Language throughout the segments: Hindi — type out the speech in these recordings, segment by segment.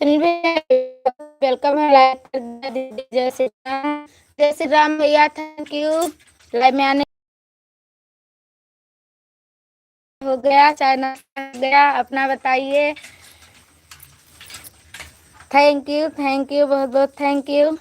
सुनील भैया वेलकम है। लाइक कर दिया दीदी। जय श्री राम भैया, थैंक यू। लाइव में आने हो गया, चाय नाश्ता हो गया, अपना बताइए। थैंक यू, बहुत बहुत थैंक यू।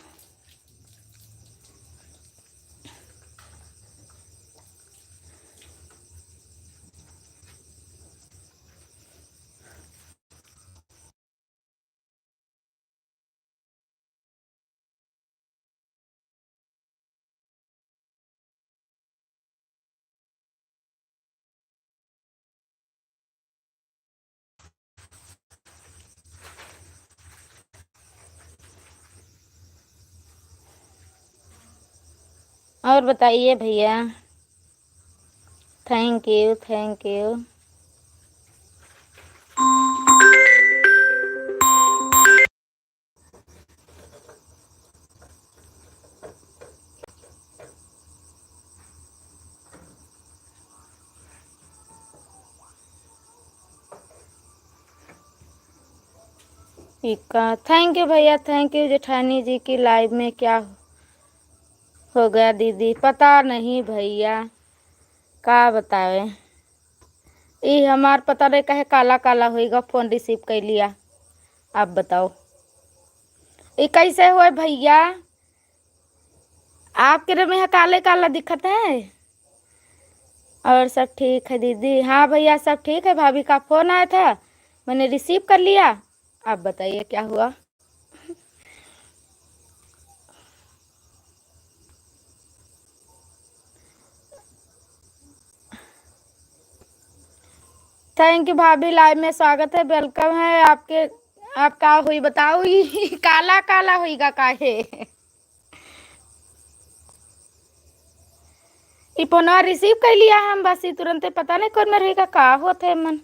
और बताइए भैया। Thank you, thank you. Thank you भैया, थैंक यू। जेठानी जी की लाइव में क्या हो गया दीदी, पता नहीं भैया, का बतावे। ये हमार पता नहीं कहे काला काला होएगा, फोन रिसीव कर लिया। आप बताओ ये कैसे हुए भैया? आपके में काले काला दिखत है। और सब ठीक है दीदी? हाँ भैया सब ठीक है। भाभी का फोन आया था, मैंने रिसीव कर लिया। आप बताइए क्या हुआ। थैंक यू भाभी, लाइव में स्वागत है, वेलकम है आपके। आप का हुई बताओ ये काला काला होईगा काहे? ये फोन रिसीव कर लिया हम, बस ये तुरंत पता नहीं कौन में रहेगा का होते है मन।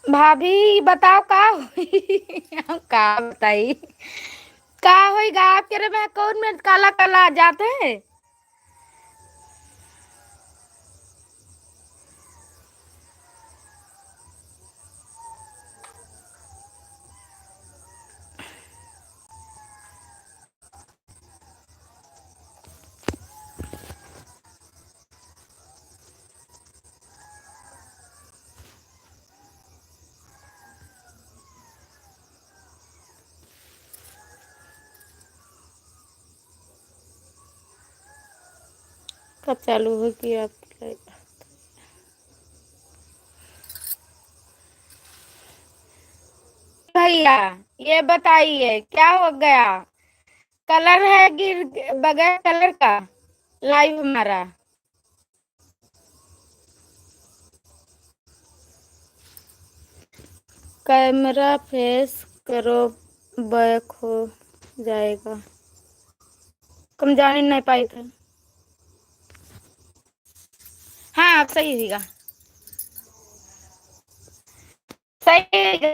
भाभी बताओ का हुई हम का बताई का होईगा आपके रे में कौन में काला काला जाते हैं। कब चालू होगी आपकी लाइव? भैया ये बताइए क्या हो गया? कलर है गिर बगैर कलर का लाइव हमारा। कैमरा फेस करो, बैक हो जाएगा। कम जान ही नहीं पाई था। हाँ अब सही होगा, सही है।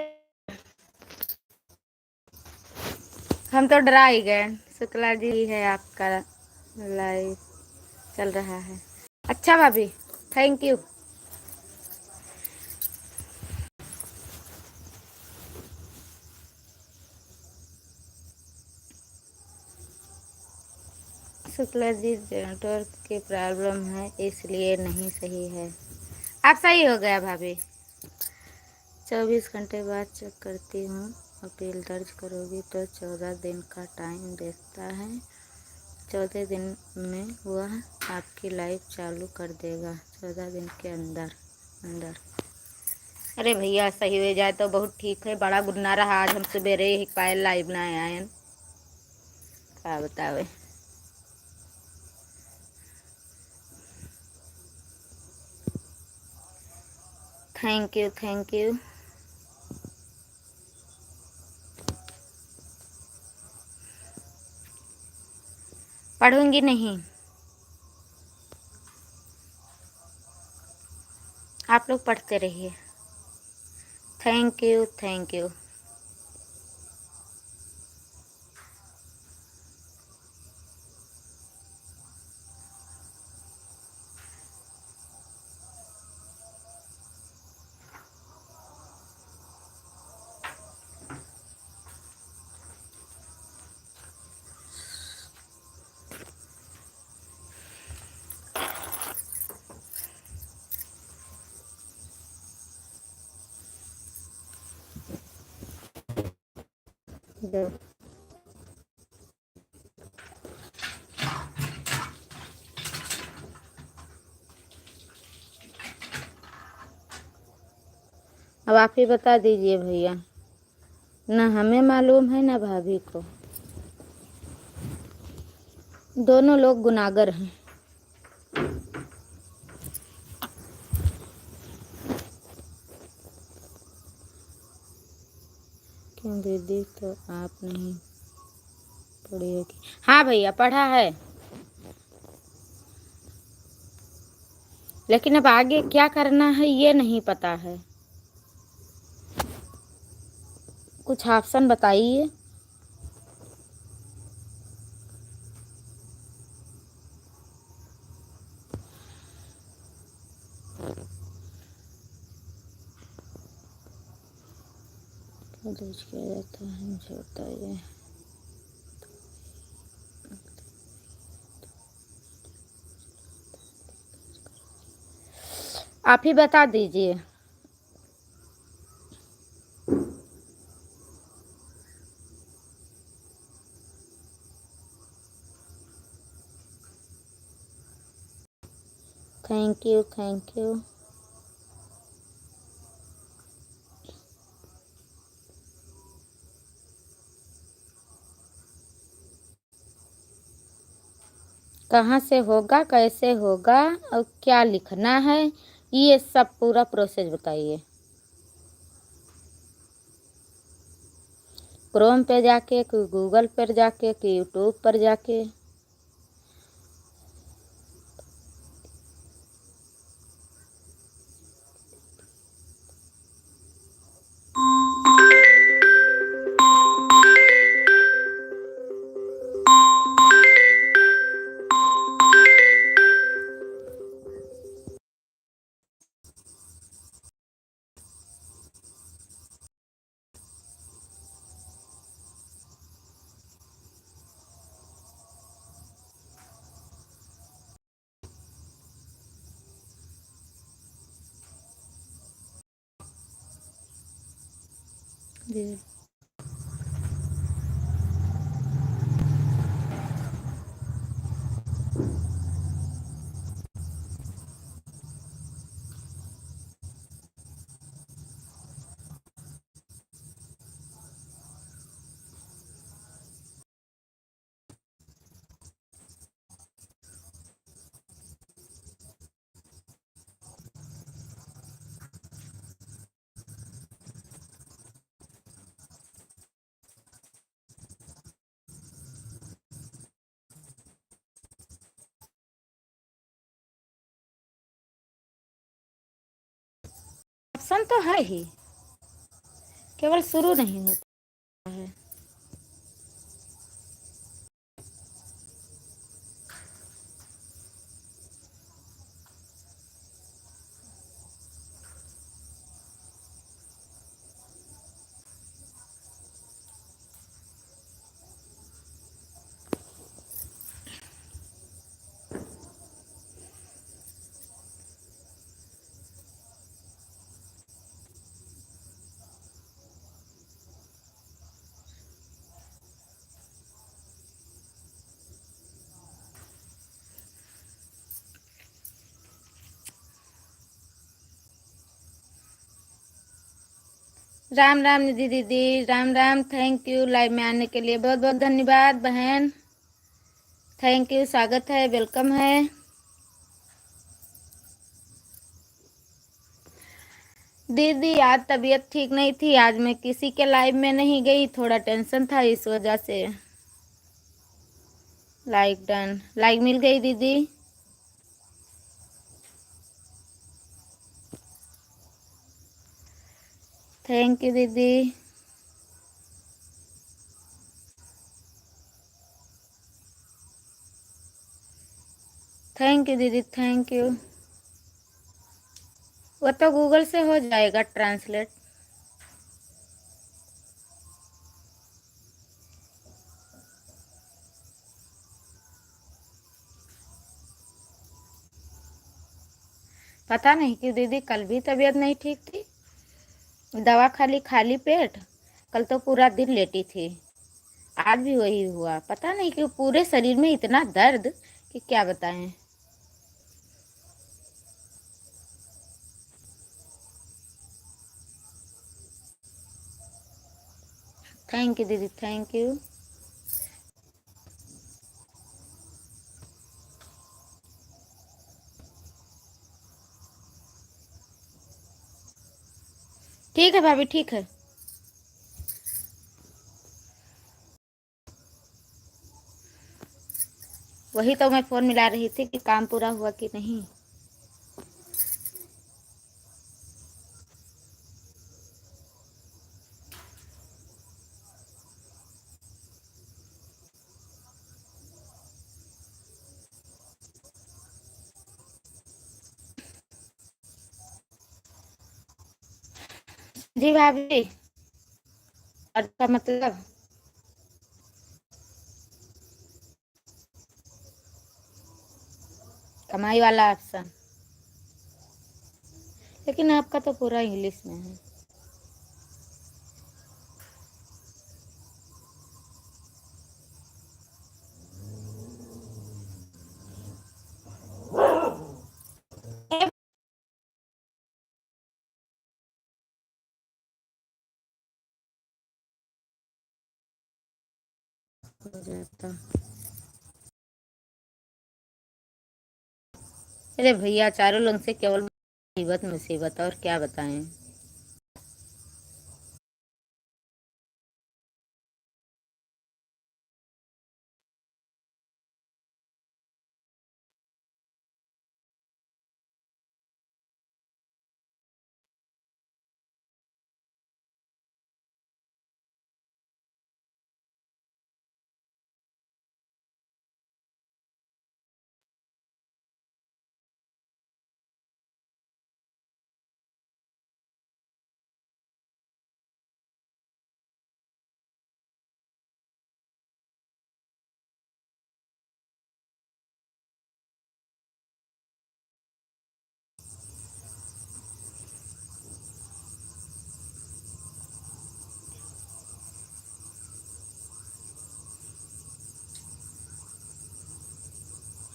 हम तो डरा ही गए। शुक्ला जी है आपका लाइव चल रहा है। अच्छा भाभी, thank you. Shukla G network की प्रॉब्लम है इसलिए नहीं सही है। अब सही हो गया भाभी। 24 घंटे बाद चेक करती हूँ। अपील दर्ज करोगी तो 14 दिन का टाइम देता है। 14 दिन में वह आपकी लाइव चालू कर देगा, 14 दिन के अंदर अंदर। अरे भैया सही हो जाए तो बहुत ठीक है। बड़ा गुन्ना रहा आज, हम सवेरे ही पायल लाइव ना आए। क्या बतावे। Thank you, thank you. पढ़ूंगी नहीं, आप आप लोग पढ़ते रहिए। Thank you, thank you. दो अब आप ही बता दीजिए भैया, ना हमें मालूम है ना भाभी को। दोनों लोग गुनाहगार हैं। क्यों दीदी, तो आप नहीं पढ़ी होगी? हाँ भैया, पढ़ा है, लेकिन अब आगे क्या करना है ये नहीं पता है। कुछ ऑप्शन बताइए। कॉलेज किया जाता है, मुझे बताइए। आप ही बता दीजिए। Thank you, thank you. कहाँ से होगा, कैसे होगा और क्या लिखना है, ये सब पूरा प्रोसेस बताइए। क्रोम पे जाके कि गूगल पर जाके कि यूट्यूब पर जाके? जी। ऑप्शन तो है ही, केवल शुरू नहीं होता है। राम राम निधि दीदी, Ram Ram. Thank you live में आने के लिए, बहुत बहुत धन्यवाद बहन। थैंक यू, स्वागत है, वेलकम है। दीदी आज तबीयत ठीक नहीं थी, आज मैं किसी के लाइव में नहीं गई, थोड़ा टेंशन था इस वजह से। लाइक डन, लाइक मिल गई दीदी। थैंक यू दीदी। थैंक यू दीदी, थैंक यू। वो तो गूगल से हो जाएगा ट्रांसलेट। पता नहीं कि दीदी कल भी तबीयत नहीं ठीक थी, दवा खाली खाली पेट। कल तो पूरा दिन लेटी थी, आज भी वही हुआ। पता नहीं कि पूरे शरीर में इतना दर्द कि क्या बताएं। थैंक यू दीदी, थैंक यू। ठीक है भाभी, ठीक है। वही तो मैं फोन मिला रही थी कि काम पूरा हुआ कि नहीं। जी भाभी, और का मतलब कमाई वाला ऑप्शन। लेकिन आपका तो पूरा इंग्लिश में है। हो जाता। अरे भैया, चारों लोग से केवल मुसीबत मुसीबत, और क्या बताएं।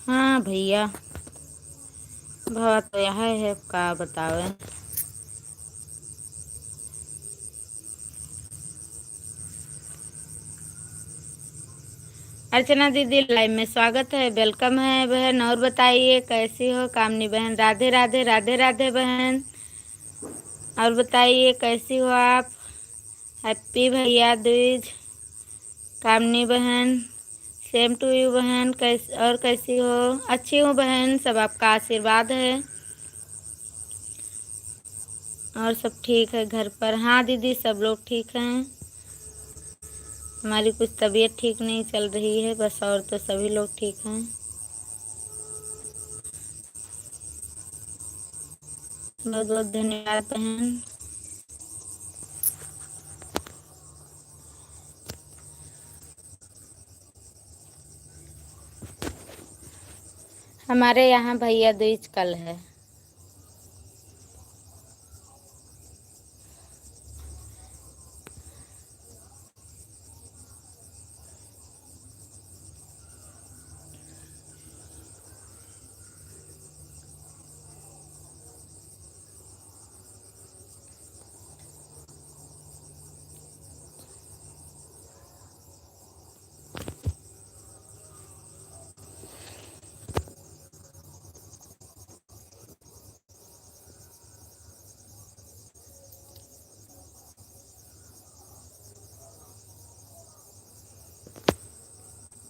हाँ भैया, बात तो यह है, का बतावे। अर्चना दीदी लाइव में स्वागत है, वेलकम है बहन। और बताइए कैसी हो कामनी बहन? राधे राधे, राधे राधे बहन। और बताइए कैसी हो आप? हैप्पी भैया दूज। कामनी बहन, सेम टू यू बहन। और कैसी हो? अच्छी हूँ बहन, सब आपका आशीर्वाद है। और सब ठीक है घर पर? हाँ दीदी, सब लोग ठीक हैं। हमारी कुछ तबीयत ठीक नहीं चल रही है बस, और तो सभी लोग ठीक हैं। बहुत बहुत धन्यवाद बहन। हमारे यहाँ भैया दूज कल है।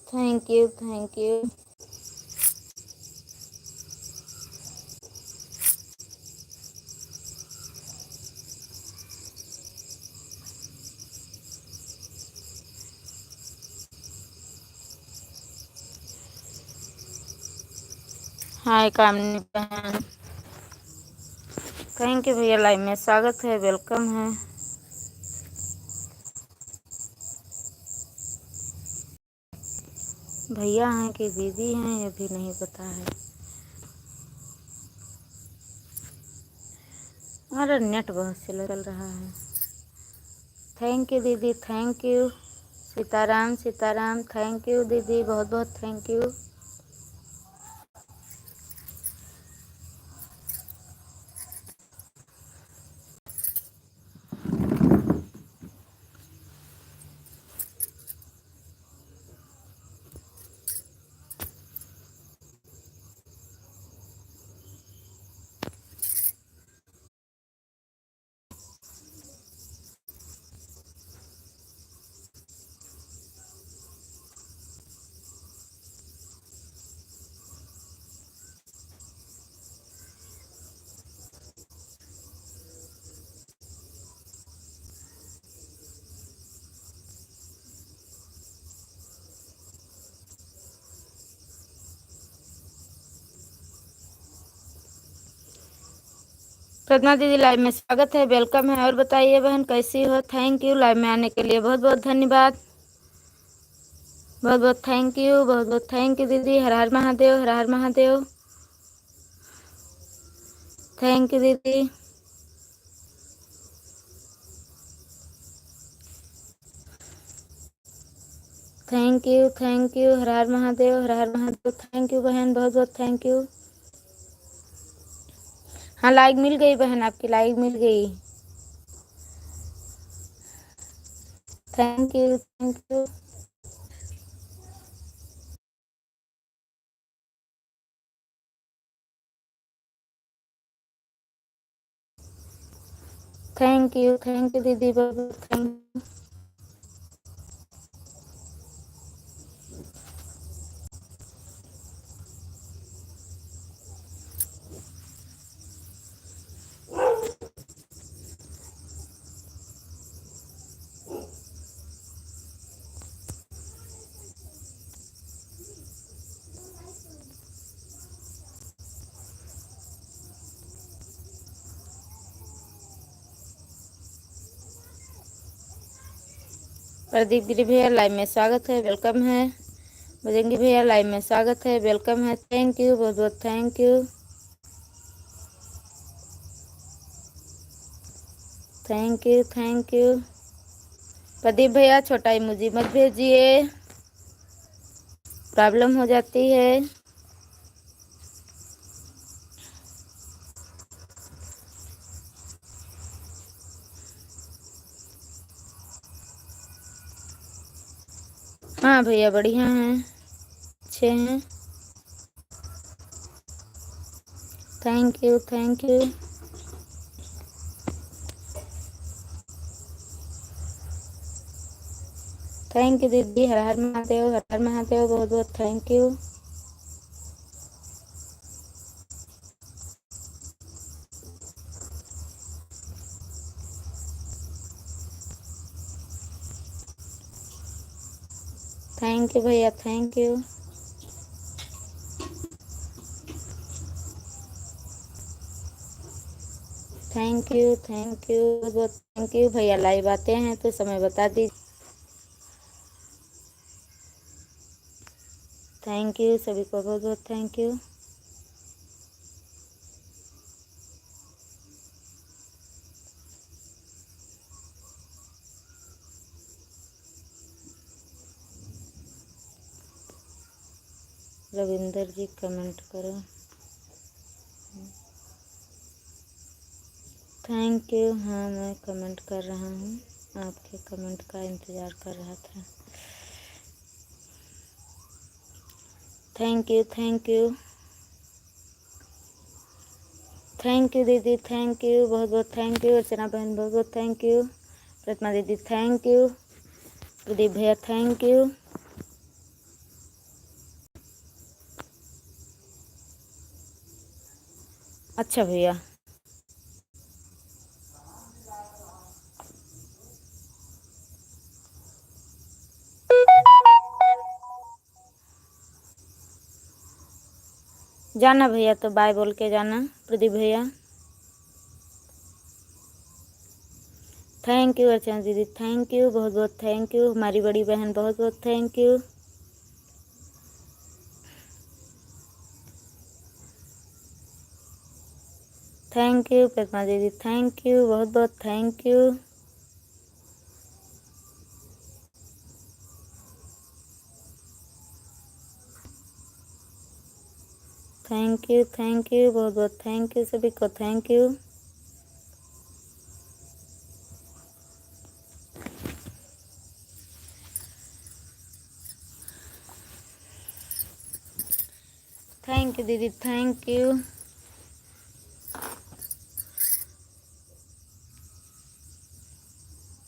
Thank you, thank you. Hi Kamini बहन, थैंक यू भैया, लाइव में स्वागत है, वेलकम है। भैया हैं कि दीदी हैं ये भी नहीं पता है। हमारा नेट बहुत स्लो चल रहा है। थैंक यू दीदी, thank you. Sitaram Sitaram, thank you दीदी, बहुत बहुत थैंक यू। प्रतिमा दीदी लाइव में स्वागत है, वेलकम है। और बताइए बहन कैसी हो? थैंक यू लाइव में आने के लिए, बहुत बहुत धन्यवाद, बहुत बहुत थैंक यू, बहुत बहुत थैंक यू दीदी। हर हर महादेव, हर हर महादेव, थैंक यू दीदी। Thank you, her her Mahadev, her her Mahadev, thank you बहन, बहुत बहुत थैंक यू। हाँ लाइक मिल गई बहन, आपकी लाइक मिल गई। Thank you thank you. Thank you दीदी, बहुत बहुत थैंक यू। प्रदीप गिरी भैया लाइव में स्वागत है, वेलकम है। बजरंगी भैया लाइव में स्वागत है, वेलकम है, थैंक यू, बहुत बहुत thank you. Thank you. Pradeep भैया छोटा इमोजी मत भेजिए, प्रॉब्लम हो जाती है। हाँ भैया बढ़िया हैं, अच्छे हैं। Thank you thank you. Thank you दीदी, हर हर महादेव, हर हर महादेव, बहुत बहुत थैंक यू। थैंक यू भैया, थैंक यू। थैंक यू, बहुत बहुत थैंक यू। भैया लाइव आते हैं तो समय बता दीजिए। थैंक यू सभी को, बहुत बहुत thank you. Ravinder ji comment करो। Thank you. हाँ मैं कमेंट कर रहा हूँ, आपके कमेंट का इंतज़ार कर रहा था। Thank you thank you. Thank you दीदी, थैंक यू, बहुत बहुत थैंक यू। अर्चना बहन बहुत बहुत थैंक यू। प्रतिमा दीदी थैंक यू। प्रदीप भैया थैंक यू। अच्छा भैया, जाना भैया तो बाय बोल के जाना प्रदीप भैया। थैंक यू अर्चना दीदी, थैंक यू, बहुत बहुत थैंक यू। हमारी बड़ी बहन बहुत बहुत thank you. Thank you Pratima दीदी, थैंक यू, बहुत बहुत थैंक यू। थैंक यू, बहुत बहुत थैंक यू सभी को, थैंक यू। थैंक यू दीदी, थैंक यू।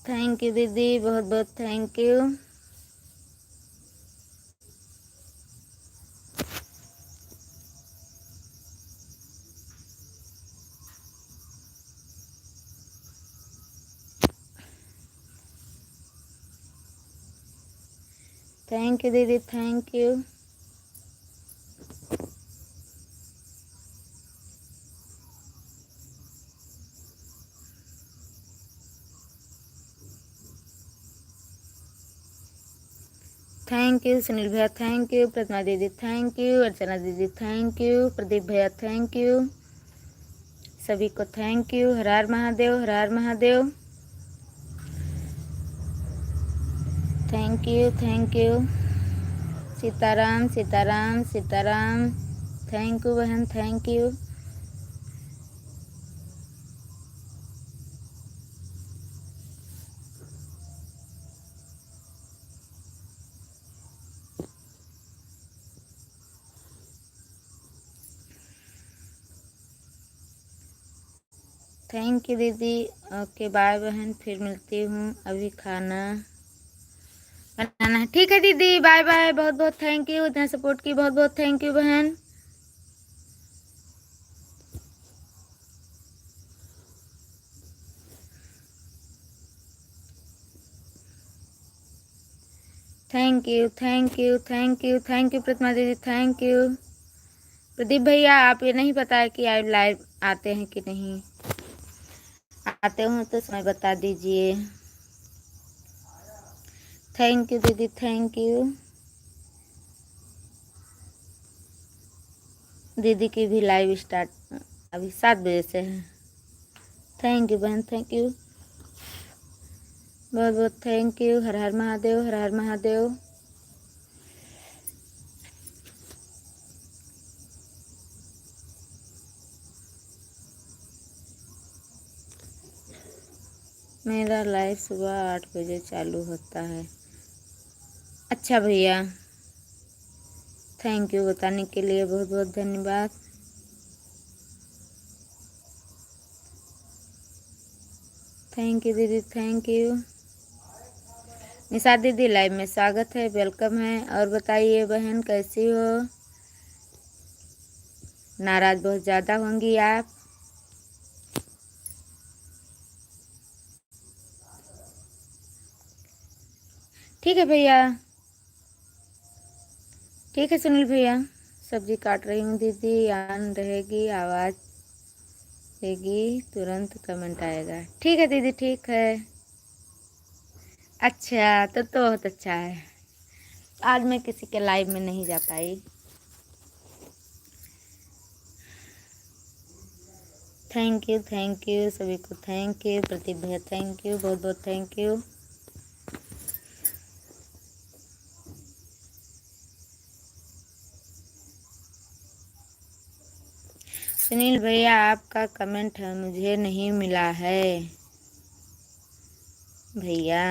थैंक यू दीदी, बहुत बहुत थैंक यू। थैंक यू दीदी, thank you. Thank you Sunil भैया, थैंक यू प्रतिमा दीदी, थैंक यू अर्चना दीदी, थैंक यू प्रदीप भैया, थैंक यू सभी को, thank you. Her her Mahadev, her her Mahadev. Thank you, thank you. Sitaram Sitaram Sitaram. Thank you बहन, थैंक यू। थैंक यू दीदी। ओके बाय बहन, फिर मिलती हूँ, अभी खाना बनाना है। ठीक है दीदी, बाय बाय, बहुत बहुत थैंक यू, इतना सपोर्ट की बहुत बहुत थैंक यू बहन। Thank you, thank you, thank you, thank you Pratima दीदी, थैंक यू। प्रदीप भैया आप ये नहीं पता है कि आप लाइव आते हैं कि नहीं, आते हो तो समय बता दीजिए। थैंक यू दीदी, थैंक यू। दीदी की भी लाइव स्टार्ट अभी 7 बजे से है। थैंक यू बहन, थैंक यू, बहुत बहुत थैंक यू। हर हर महादेव, हर हर महादेव। मेरा लाइव सुबह 8 बजे चालू होता है। अच्छा भैया, थैंक यू बताने के लिए, बहुत बहुत धन्यवाद। थैंक यू दीदी, थैंक यू। निशा दीदी लाइव में स्वागत है, वेलकम है। और बताइए बहन कैसी हो? नाराज बहुत ज़्यादा होंगी आप। ठीक है भैया, ठीक है सुनील भैया। सब्जी काट रही हूँ दीदी, ऑन रहेगी, आवाज़ देगी, तुरंत कमेंट आएगा। ठीक है दीदी, ठीक है। अच्छा तो बहुत अच्छा है। आज मैं किसी के लाइव में नहीं जा पाई। थैंक यू सभी को, थैंक यू प्रदीप भैया, थैंक यू, बहुत बहुत थैंक यू। सुनील भैया आपका कमेंट है मुझे नहीं मिला है भैया।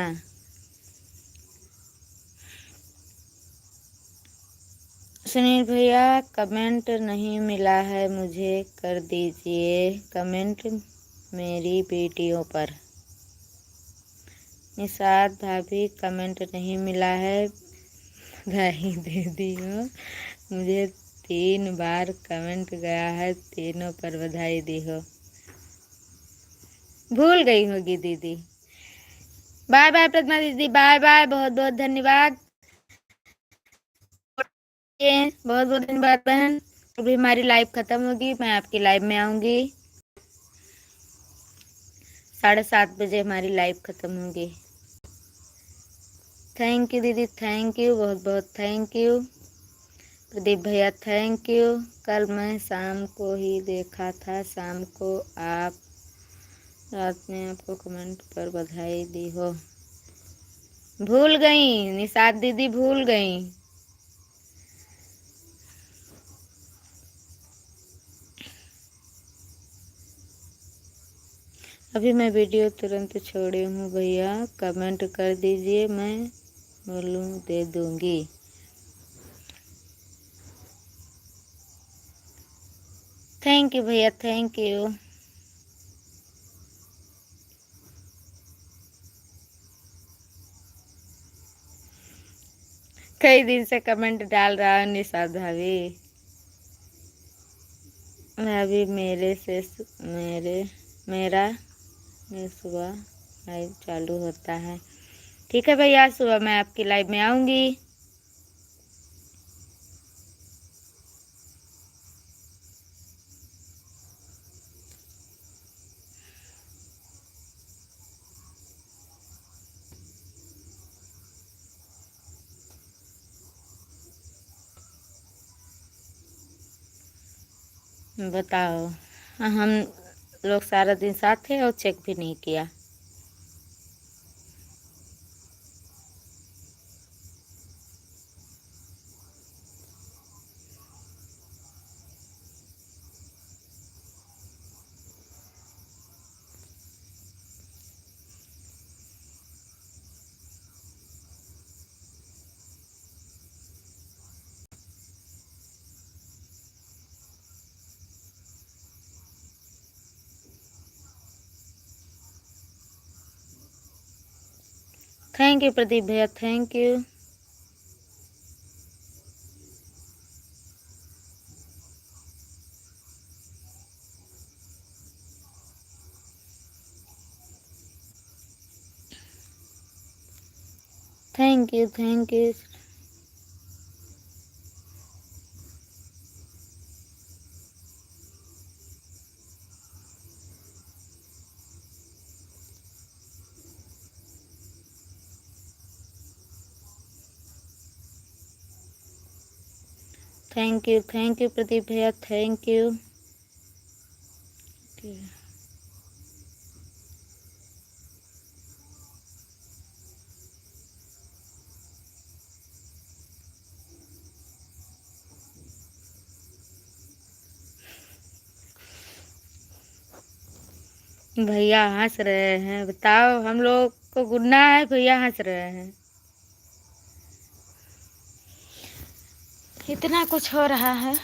सुनील भैया कमेंट नहीं मिला है, मुझे कर दीजिए कमेंट मेरी वीडियो पर। निषाद भाभी कमेंट नहीं मिला है, बधाई दे दी हो। मुझे 3 बार कमेंट गया है, तीनों पर बधाई दी हो। भूल गई होगी दीदी। बाय बाय प्रतिमा दीदी, बाय बाय, बहुत बहुत धन्यवाद, बहुत बहुत धन्यवाद बहन। अभी हमारी लाइव खत्म होगी, मैं आपकी लाइव में आऊंगी। 7:30 बजे हमारी लाइव खत्म होगी। थैंक यू दीदी, थैंक यू, बहुत बहुत थैंक यू। प्रदीप भैया थैंक यू। कल मैं शाम को ही देखा था, शाम को आप रात में आपको कमेंट पर बधाई दी हो। भूल गई निषाद दीदी, भूल गई। अभी मैं वीडियो तुरंत छोड़ी हूँ भैया, कमेंट कर दीजिए, मैं बोलूँ दे दूँगी। थैंक यू भैया, थैंक यू। कई दिन से कमेंट डाल रहा हूँ निषाद भाभी। अभी मेरा सुबह लाइव चालू होता है। ठीक है भैया, सुबह मैं आपकी लाइव में आऊँगी। बताओ, हम लोग सारा दिन साथ थे और चेक भी नहीं किया। थैंक यू प्रदीप भैया, thank you. Thank you, thank you. Thank you Pradeep भैया, थैंक यू। भैया हंस रहे हैं, बताओ हम लोग को गुन्ना है, भैया हंस रहे हैं। इतना कुछ हो रहा है।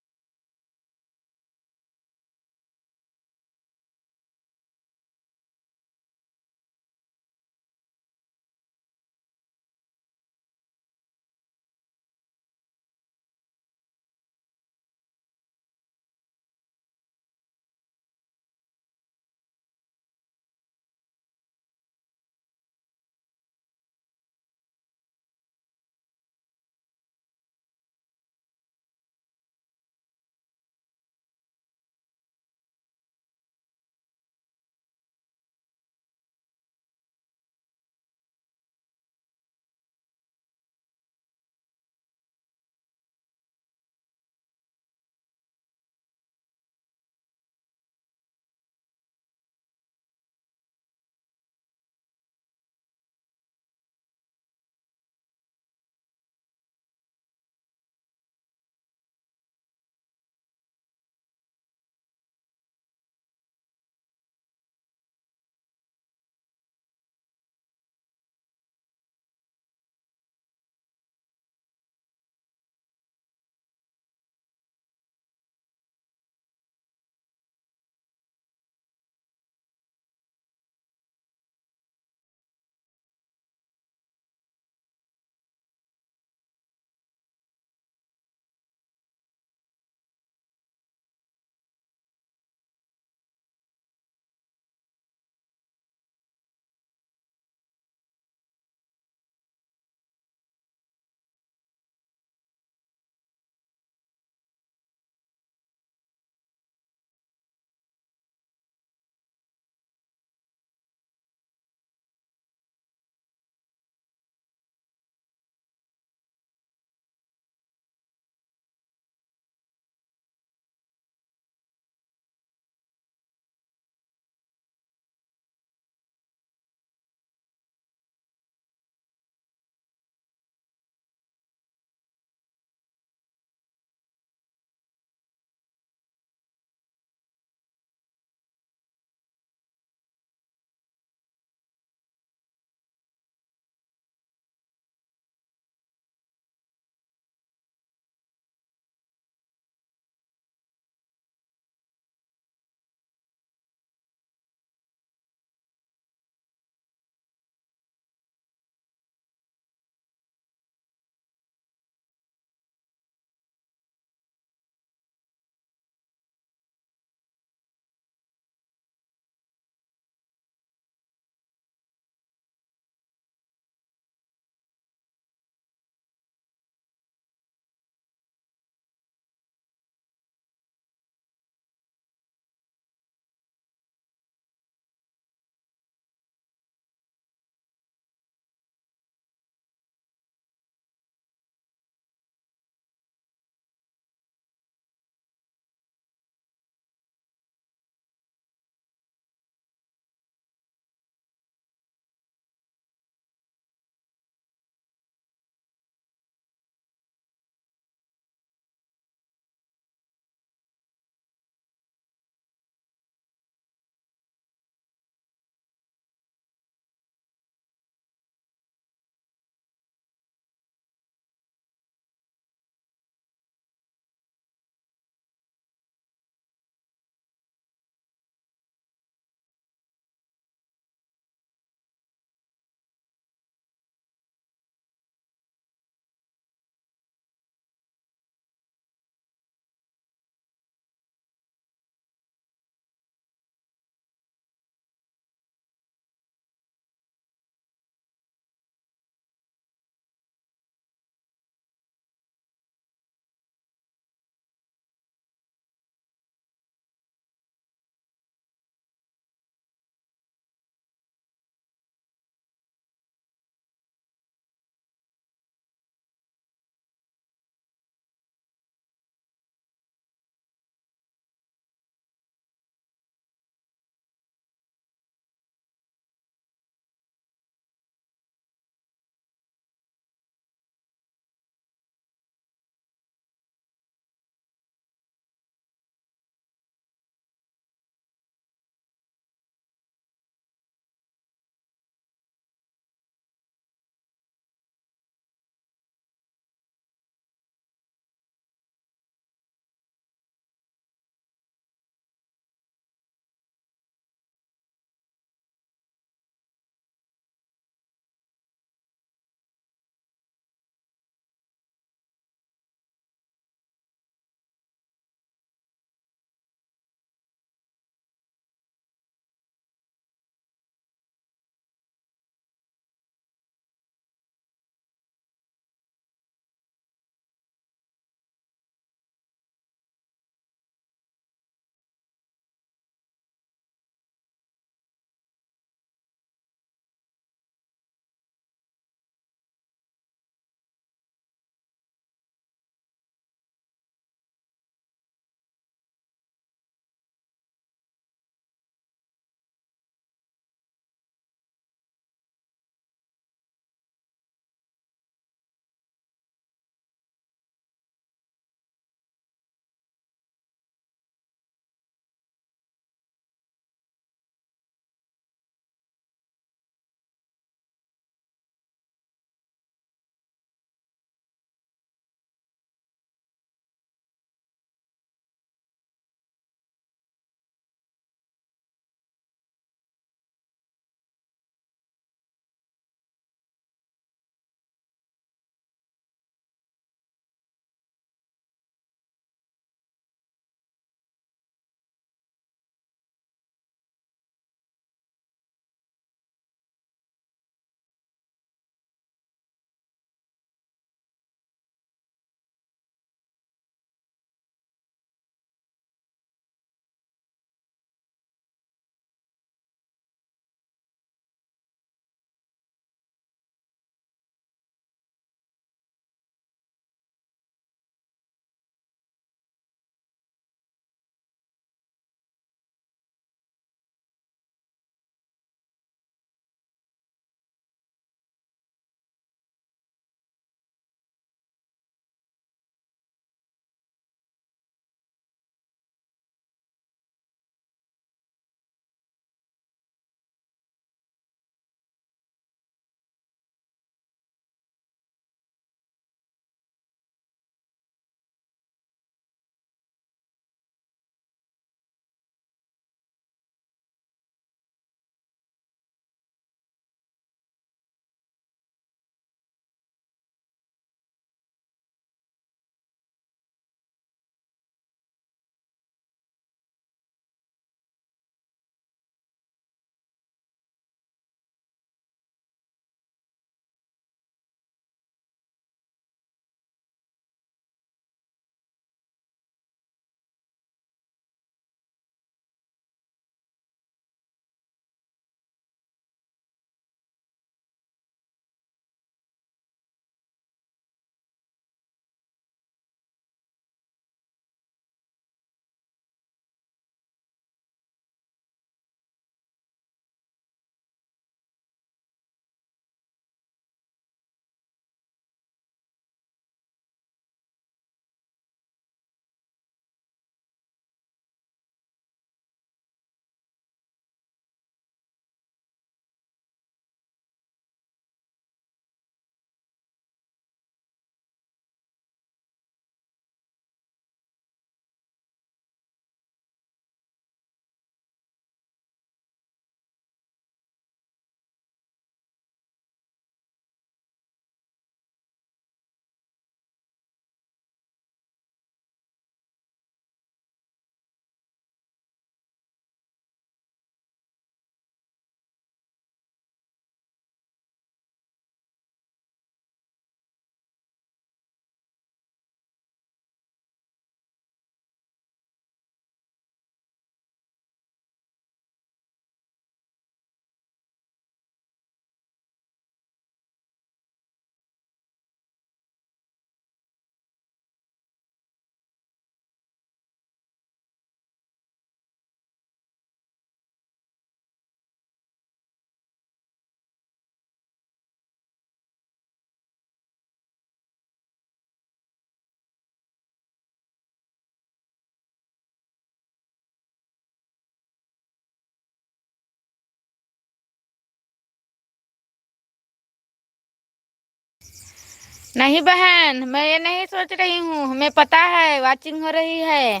नहीं बहन, मैं ये नहीं सोच रही हूँ, हमें पता है वाचिंग हो रही है।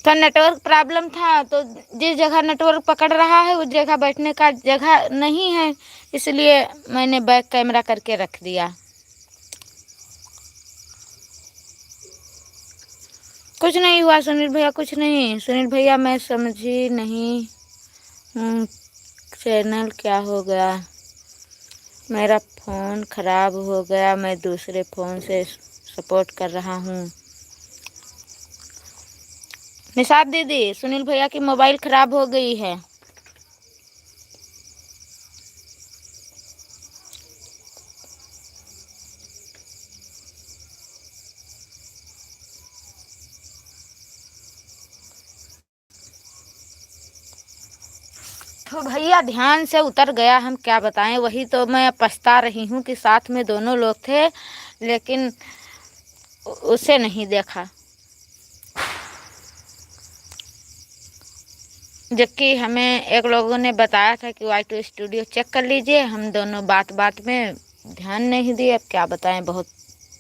तो नेटवर्क प्रॉब्लम था, तो जिस जगह नेटवर्क पकड़ रहा है उस जगह बैठने का जगह नहीं है, इसलिए मैंने बैक कैमरा करके रख दिया। कुछ नहीं हुआ सुनील भैया, कुछ नहीं। सुनील भैया मैं समझी नहीं हूँ, चैनल क्या हो गया? मेरा फ़ोन ख़राब हो गया, मैं दूसरे फ़ोन से सपोर्ट कर रहा हूँ। निशात दीदी, सुनील भैया की मोबाइल ख़राब हो गई है। तो भैया ध्यान से उतर गया, हम क्या बताएं। वही तो मैं पछता रही हूँ कि साथ में दोनों लोग थे, लेकिन उसे नहीं देखा। जबकि हमें एक लोगों ने बताया था कि Y2 स्टूडियो चेक कर लीजिए, हम दोनों बात बात में ध्यान नहीं दिए। अब क्या बताएं, बहुत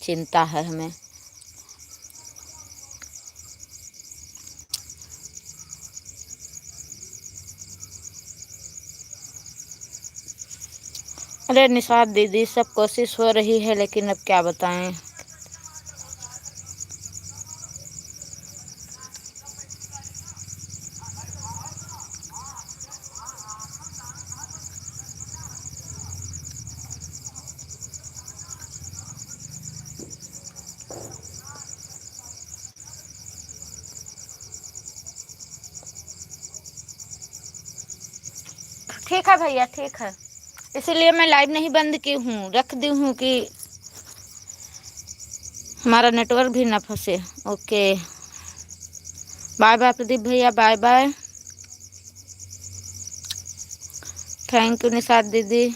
चिंता है हमें। अरे निशात दीदी, सब कोशिश हो रही है, लेकिन अब क्या बताएं। ठीक है भैया, ठीक है, इसीलिए मैं लाइव नहीं बंद की हूँ, रख दी हूँ कि हमारा नेटवर्क भी ना फंसे। ओके, बाय बाय प्रदीप भैया, bye bye. Thank you Nishat दीदी।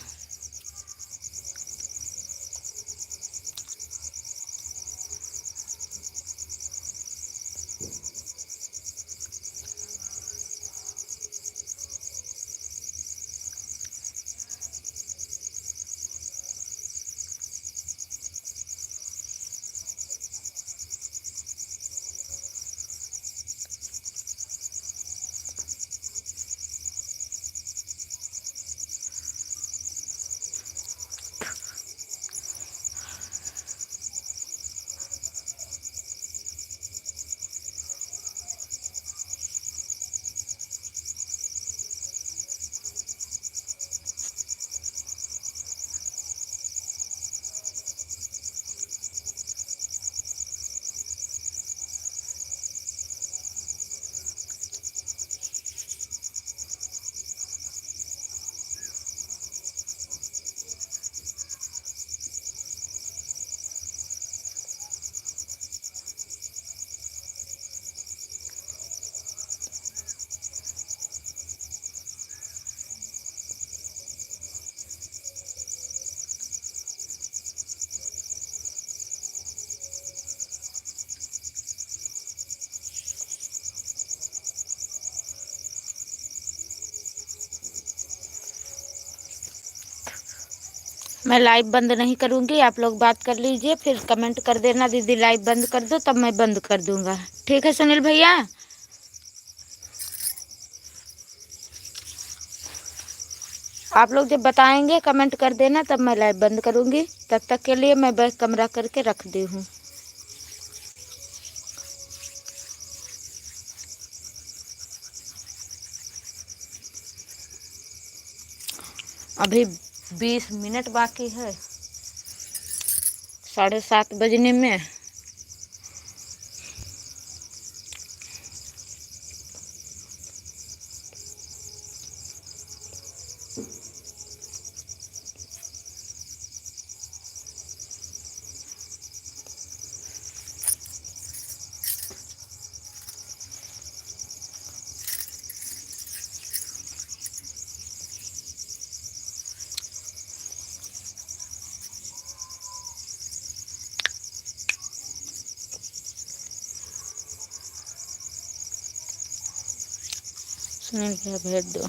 मैं लाइव बंद नहीं करूँगी, आप लोग बात कर लीजिए, फिर कमेंट कर देना दीदी लाइव बंद कर दो, तब मैं बंद कर दूँगा। ठीक है सुनील भैया? आप लोग जब बताएंगे कमेंट कर देना, तब मैं लाइव बंद करूँगी। तब तक के लिए मैं बैक कमरा करके रख दी हूँ। अभी 20 मिनट बाकी है 7:30 बजने में। सुनील भैया भेज दो।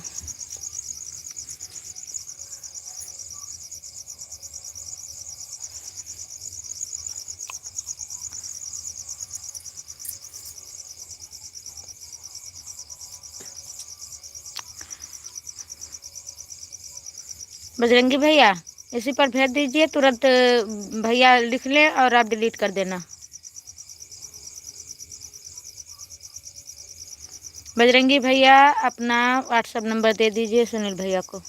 बजरंगी भैया इसी पर भेज दीजिए तुरंत। भैया लिख लें और आप डिलीट कर देना। बजरंगी भैया अपना व्हाट्सएप नंबर दे दीजिए सुनील भैया को।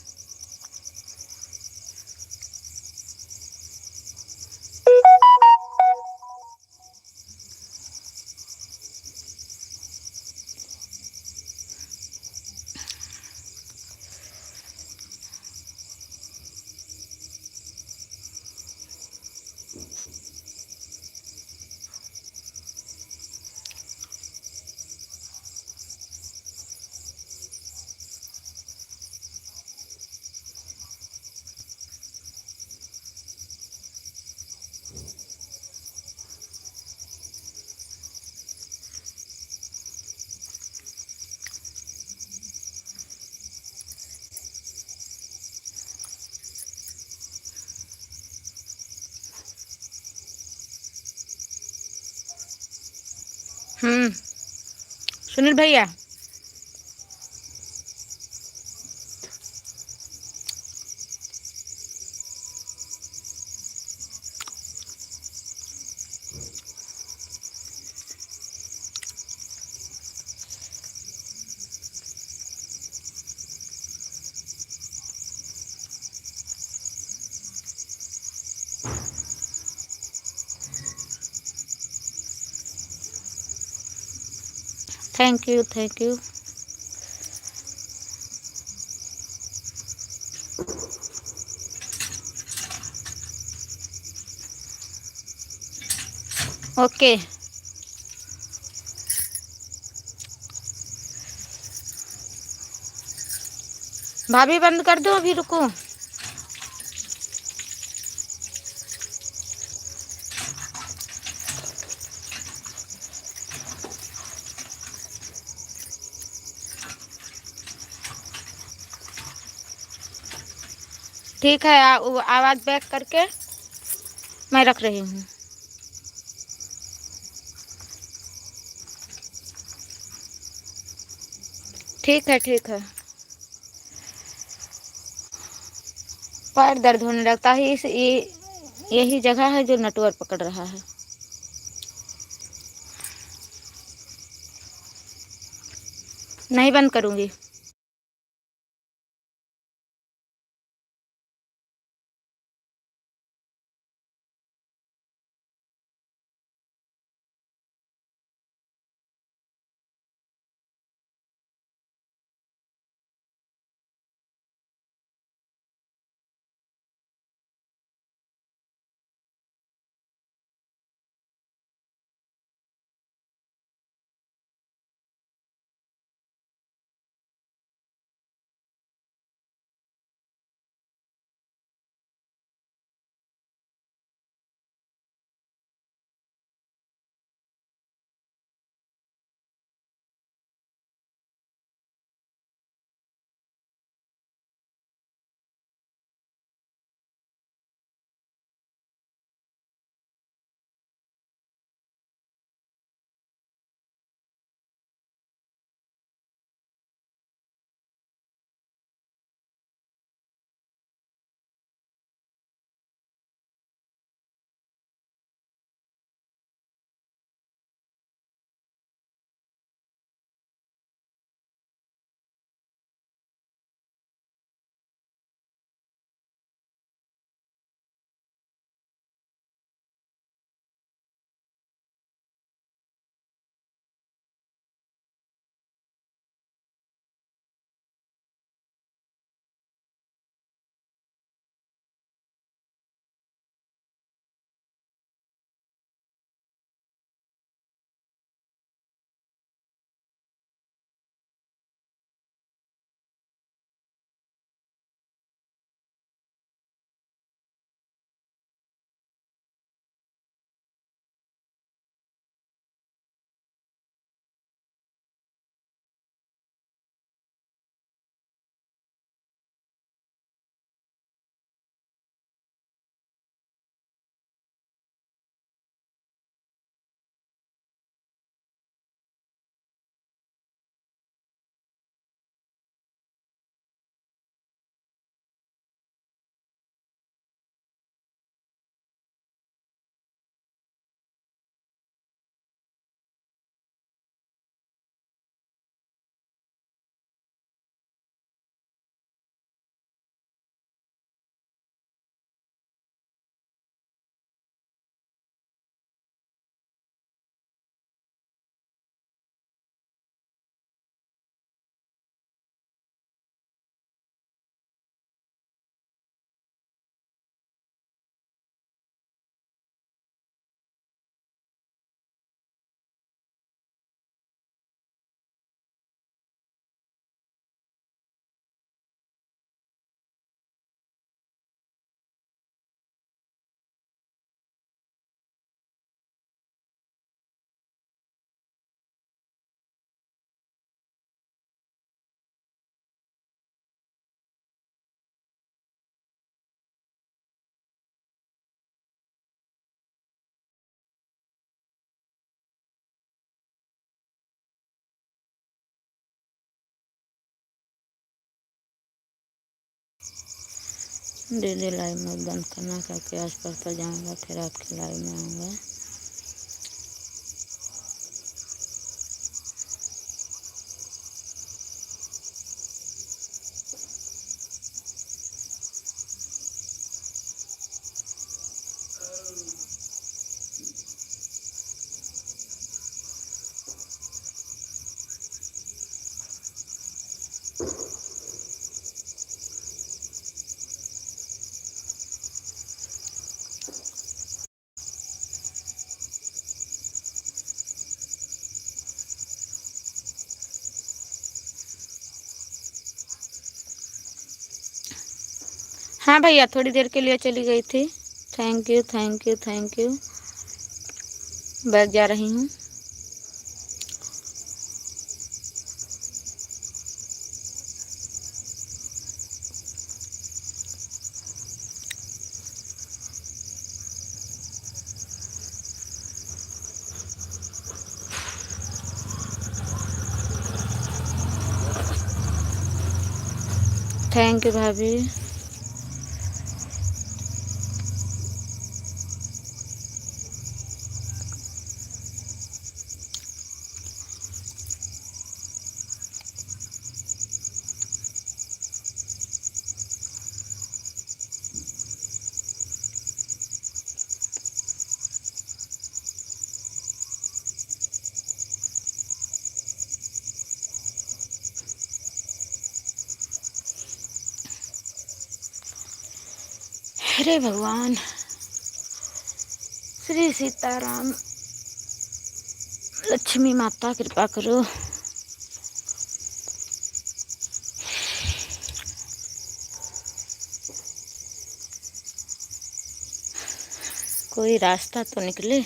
सुनील भैया thank you thank you. Okay भाभी बंद कर दो अभी रुको। ठीक है आवाज़ बैक करके मैं रख रही हूँ। ठीक है ठीक है। पैर दर्द होने लगता है यही जगह है जो नेटवर्क पकड़ रहा है। नहीं बंद करूँगी। दीदी लाइव में बंद करना क्योंकि आसपास पर जाऊँगा फिर आपके लाइव में आऊँगा। हाँ भैया, थोड़ी देर के लिए चली गई थी। Thank you thank you thank you. Bag जा रही हूँ। थैंक यू भाभी। अरे भगवान, श्री सीताराम, लक्ष्मी माता कृपा करो। कोई रास्ता तो निकले।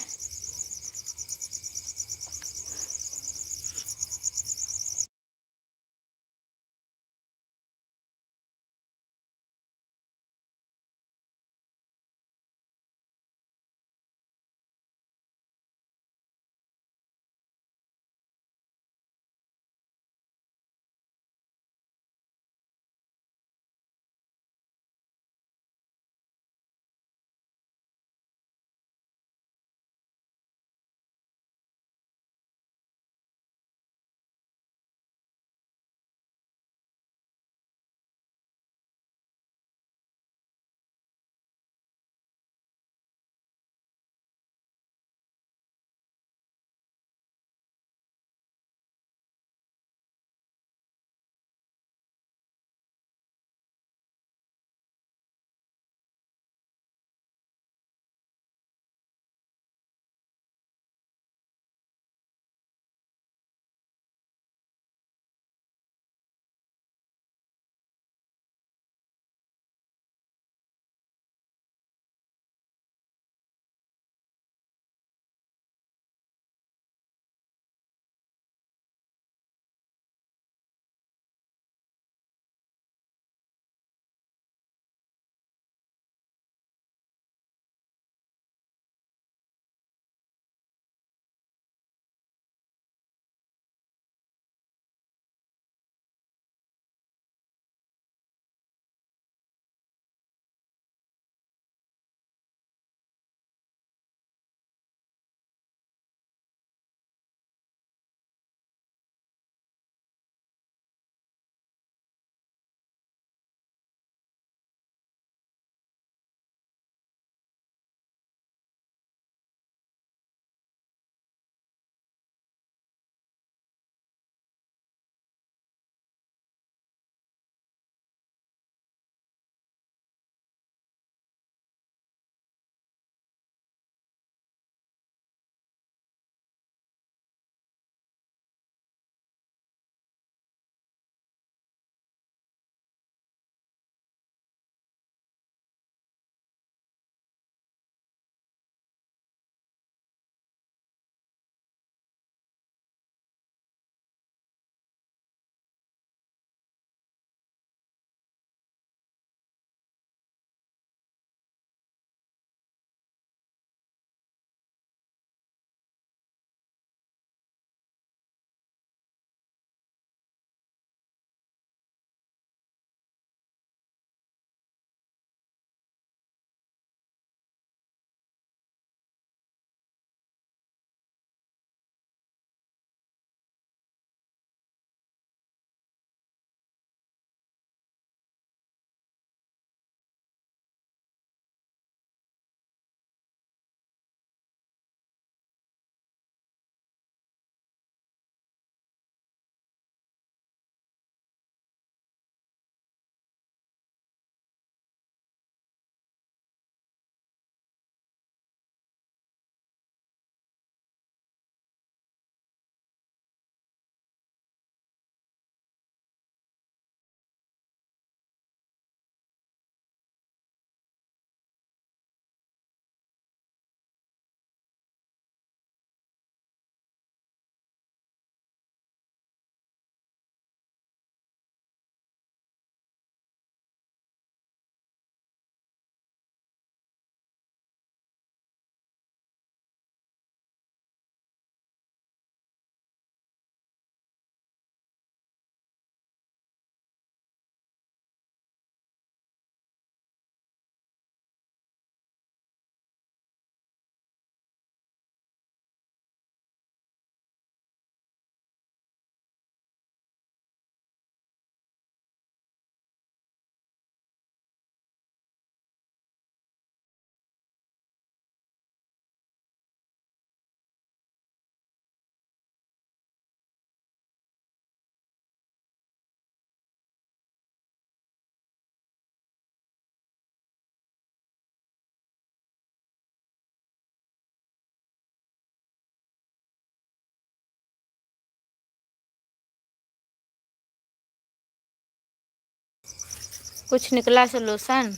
कुछ निकला सोल्यूशन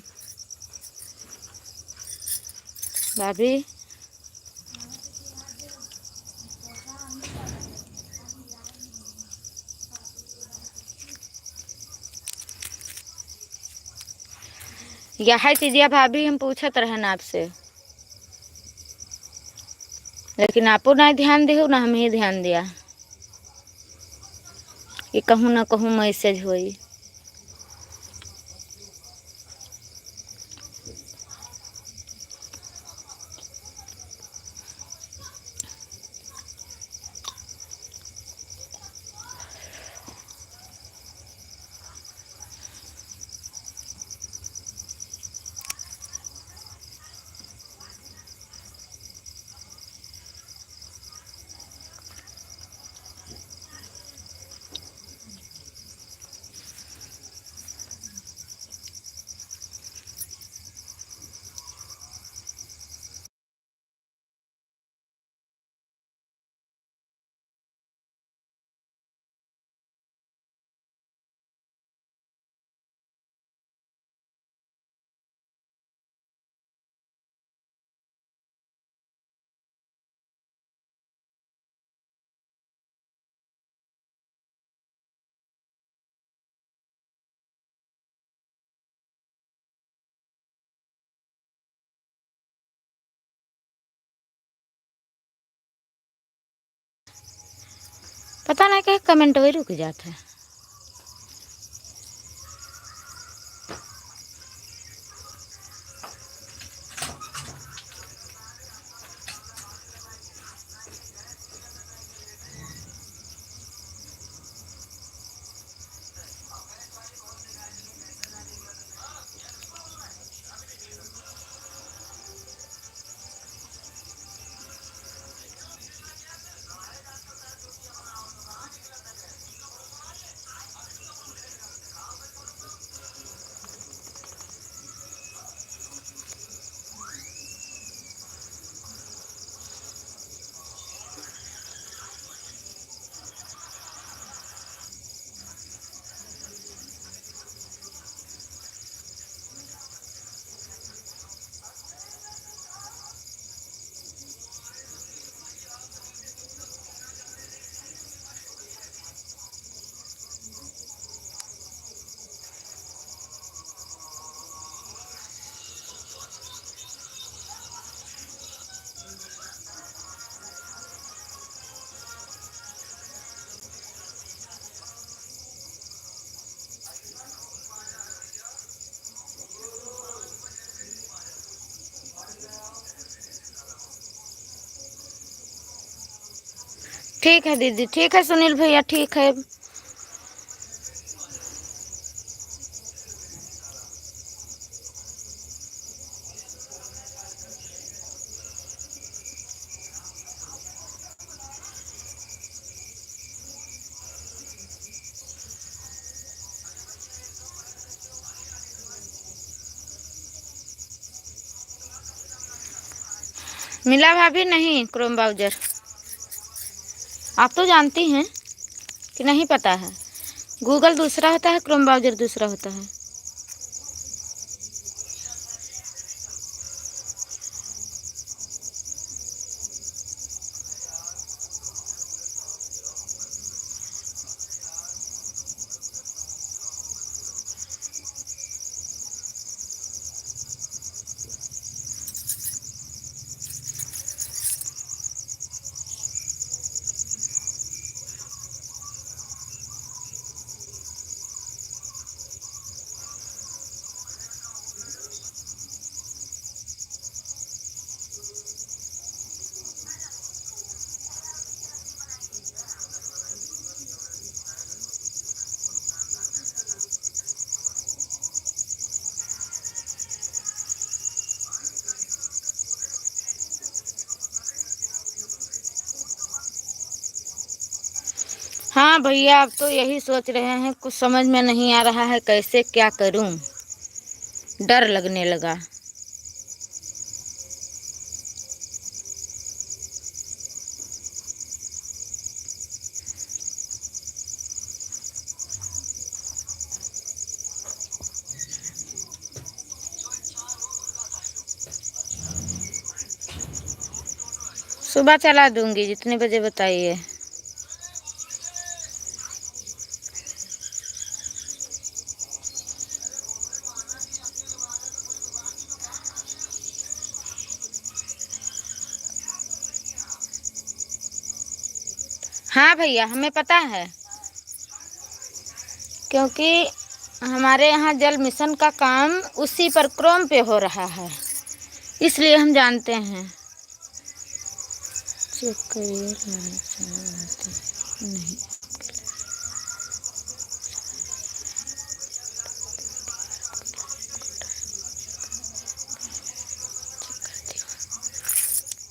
भाभी? यह चीज़िया भाभी हम पूछत रहन आपसे, लेकिन आपो ना ध्यान दिहो ना हम ही ध्यान दिया कि कहूँ ना कहूँ मैसेज होई। पता नहीं क्या कमेंट वही रुक जाता है। ठीक है दीदी, ठीक है सुनील भैया, ठीक है। मिला भाभी? नहीं क्रोम ब्राउज़र आप तो जानती हैं कि नहीं पता है। गूगल दूसरा होता है, क्रोम ब्राउज़र दूसरा होता है। हाँ भैया, अब तो यही सोच रहे हैं, कुछ समझ में नहीं आ रहा है कैसे क्या करूं, डर लगने लगा। सुबह चला दूंगी, जितने बजे बताइए। हाँ भैया, हमें पता है, क्योंकि हमारे यहाँ जल मिशन का काम उसी पर क्रोम पे हो रहा है, इसलिए हम जानते हैं। चेक करिए, नहीं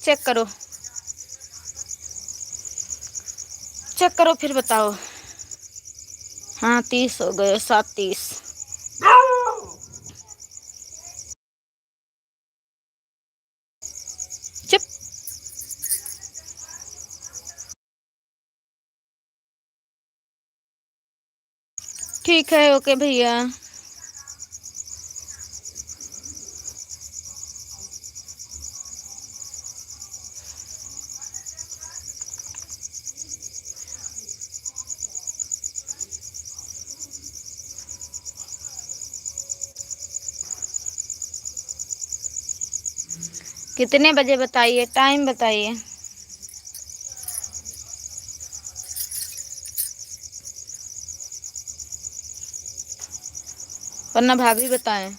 चेक करो, चेक करो फिर बताओ। हाँ 30 हो गए, 7:30। चुप। ठीक है, ओके भैया। कितने बजे बताइए, टाइम बताइए। वरना भाभी बताएं।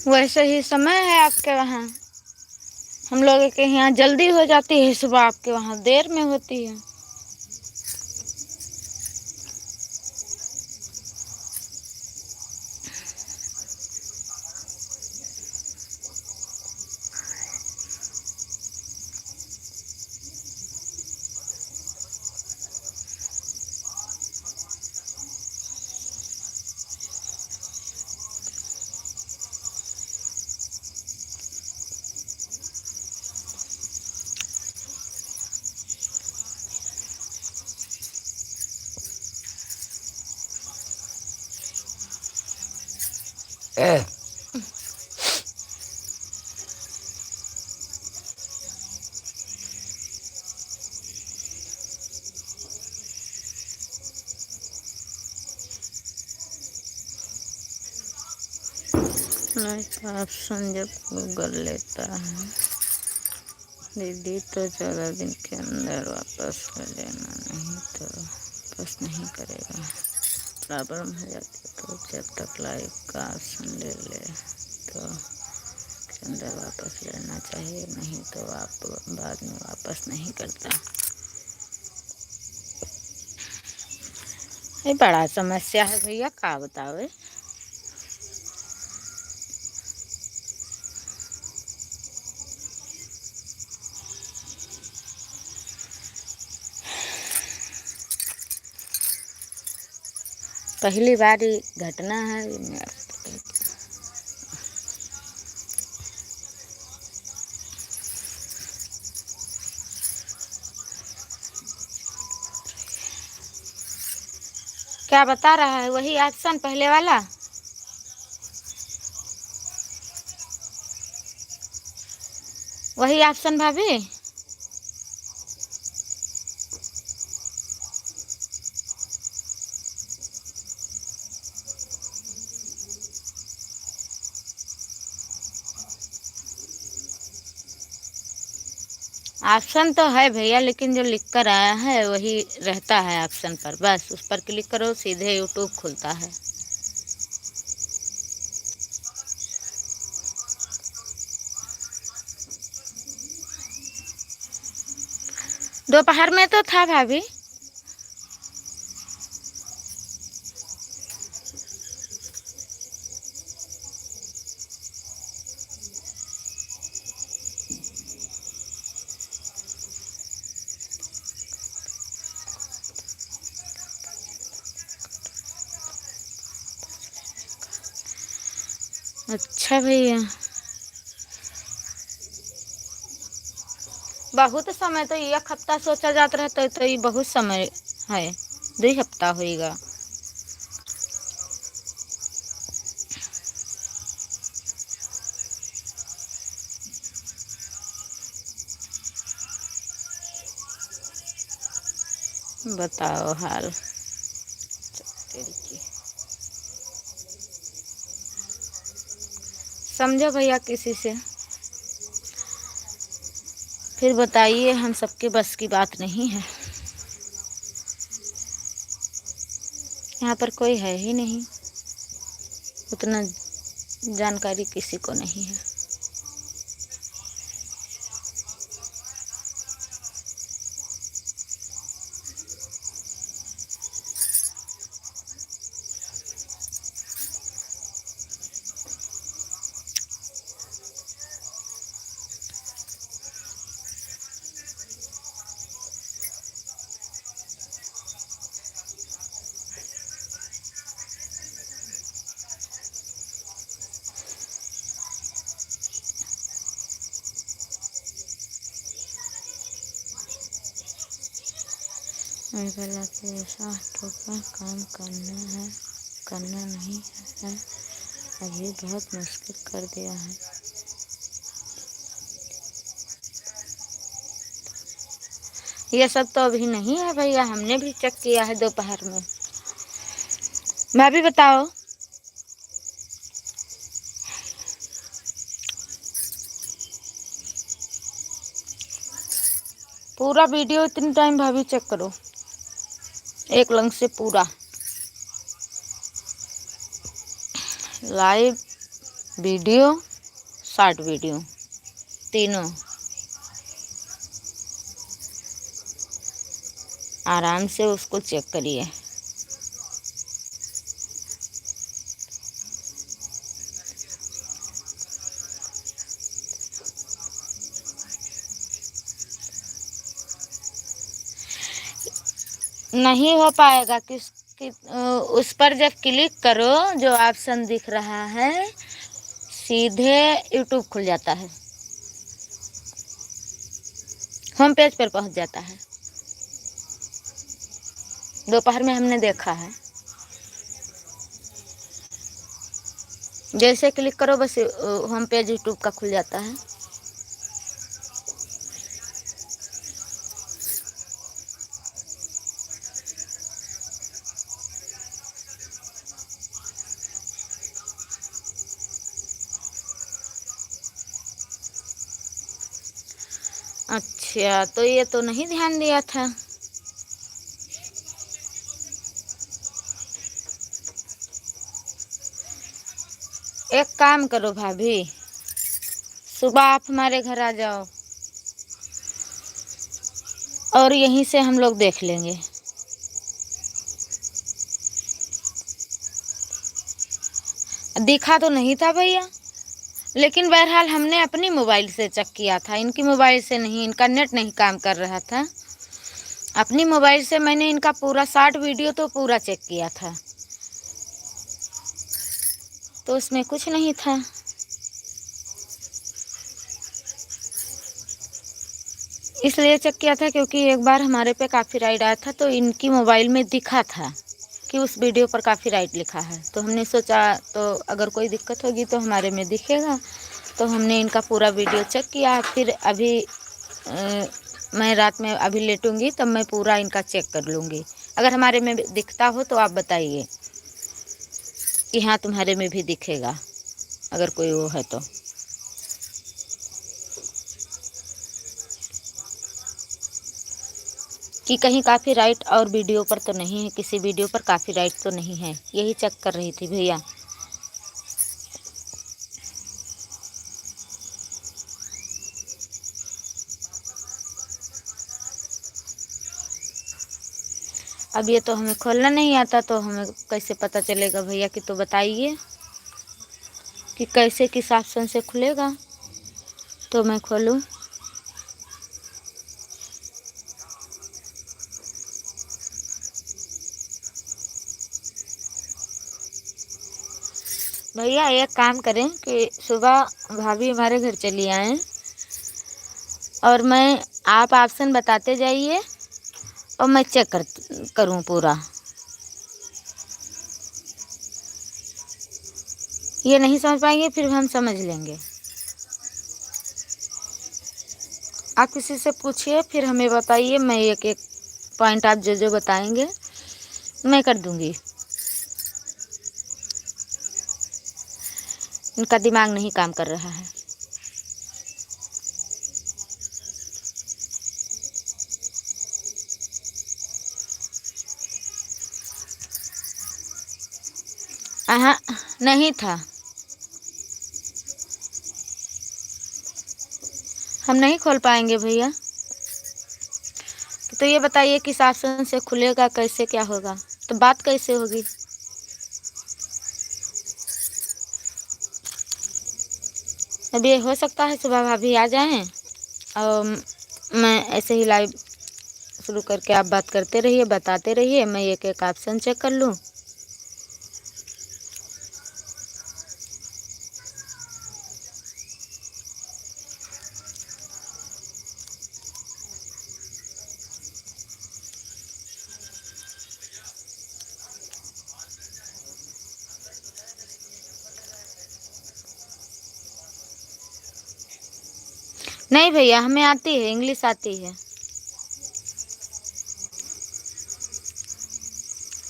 वैसे ही समय है आपके वहाँ, हम लोगों के यहाँ जल्दी हो जाती है सुबह, आपके वहाँ देर में होती है। लाइक ऑप्शन जब गूगल लेता है दीदी तो 14 दिन के अंदर वापस ले लेना, नहीं तो वापस नहीं करेगा। प्रॉब्लम हो जाती है तो जब तक लाइव का ऑप्शन ले ले तो के अंदर वापस लेना चाहिए, नहीं तो आप बाद में वापस नहीं करता। ये बड़ा समस्या है भैया, का बतावे। पहली बार ही घटना है। क्या बता रहा है, वही ऑप्शन पहले वाला। वही ऑप्शन भाभी। ऑप्शन तो है भैया, लेकिन जो लिख कर आया है वही रहता है ऑप्शन पर, बस उस पर क्लिक करो सीधे यूट्यूब खुलता है। दोपहर में तो था भाभी। अच्छा भैया, बहुत समय तो एक हफ्ता सोचा जाता रहता है, तो ये बहुत समय है, 2 हफ्ता होएगा। बताओ हाल तेरी की। समझो भैया किसी से, फिर बताइए, हम सबके बस की बात नहीं है। यहाँ पर कोई है ही नहीं, उतना जानकारी किसी को नहीं है। बोला कि ऐसा ठोका काम करना नहीं है, अभी बहुत मुश्किल कर दिया है। ये सब तो अभी नहीं है भैया, हमने भी चेक किया है दोपहर में। भाभी बताओ। पूरा वीडियो इतनी टाइम भाभी चेक करो, एक लंग से पूरा लाइव वीडियो, शॉर्ट वीडियो, तीनों आराम से उसको चेक करिए। नहीं हो पाएगा उस पर जब क्लिक करो, जो ऑप्शन दिख रहा है सीधे यूट्यूब खुल जाता है, होम पेज पर पहुंच जाता है। दोपहर में हमने देखा है, जैसे क्लिक करो बस होम पेज यूट्यूब का खुल जाता है। अच्छा, तो ये तो नहीं ध्यान दिया था। एक काम करो भाभी, सुबह आप हमारे घर आ जाओ और यहीं से हम लोग देख लेंगे। दिखा तो नहीं था भैया, लेकिन बहरहाल हमने अपनी मोबाइल से चेक किया था, इनकी मोबाइल से नहीं, इनका नेट नहीं काम कर रहा था। अपनी मोबाइल से मैंने इनका पूरा शॉर्ट वीडियो तो पूरा चेक किया था, तो उसमें कुछ नहीं था। इसलिए चेक किया था क्योंकि एक बार हमारे पे कॉपीराइट आया था, तो इनकी मोबाइल में दिखा था कि उस वीडियो पर कॉपीराइट लिखा है, तो हमने सोचा तो अगर कोई दिक्कत होगी तो हमारे में दिखेगा, तो हमने इनका पूरा वीडियो चेक किया। फिर अभी मैं रात में अभी लेटूंगी तब मैं पूरा इनका चेक कर लूँगी। अगर हमारे में दिखता हो तो आप बताइए कि हाँ तुम्हारे में भी दिखेगा, अगर कोई वो है तो। कि कहीं कॉपीराइट और वीडियो पर तो नहीं है, किसी वीडियो पर कॉपीराइट तो नहीं है, यही चेक कर रही थी भैया। अब ये तो हमें खोलना नहीं आता, तो हमें कैसे पता चलेगा भैया? कि तो बताइए कि कैसे किस ऑप्शन से खुलेगा तो मैं खोलूँ। भैया एक काम करें कि सुबह भाभी हमारे घर चली आएँ और आप ऑप्शन बताते जाइए और मैं चेक करूँ पूरा। ये नहीं समझ पाएंगे फिर हम समझ लेंगे। आप किसी से पूछिए फिर हमें बताइए, मैं एक एक पॉइंट आप जो जो बताएंगे मैं कर दूंगी। इनका दिमाग नहीं काम कर रहा है। हाँ, नहीं था। हम नहीं खोल पाएंगे भैया। तो ये बताइए किस ऑप्शन से खुलेगा, कैसे क्या होगा, तो बात कैसे होगी। अब ये हो सकता है सुबह भाभी आ जाएं और मैं ऐसे ही लाइव शुरू करके आप बात करते रहिए, बताते रहिए, मैं एक एक ऑप्शन चेक कर लूँ। नहीं भैया, हमें आती है, इंग्लिश आती है।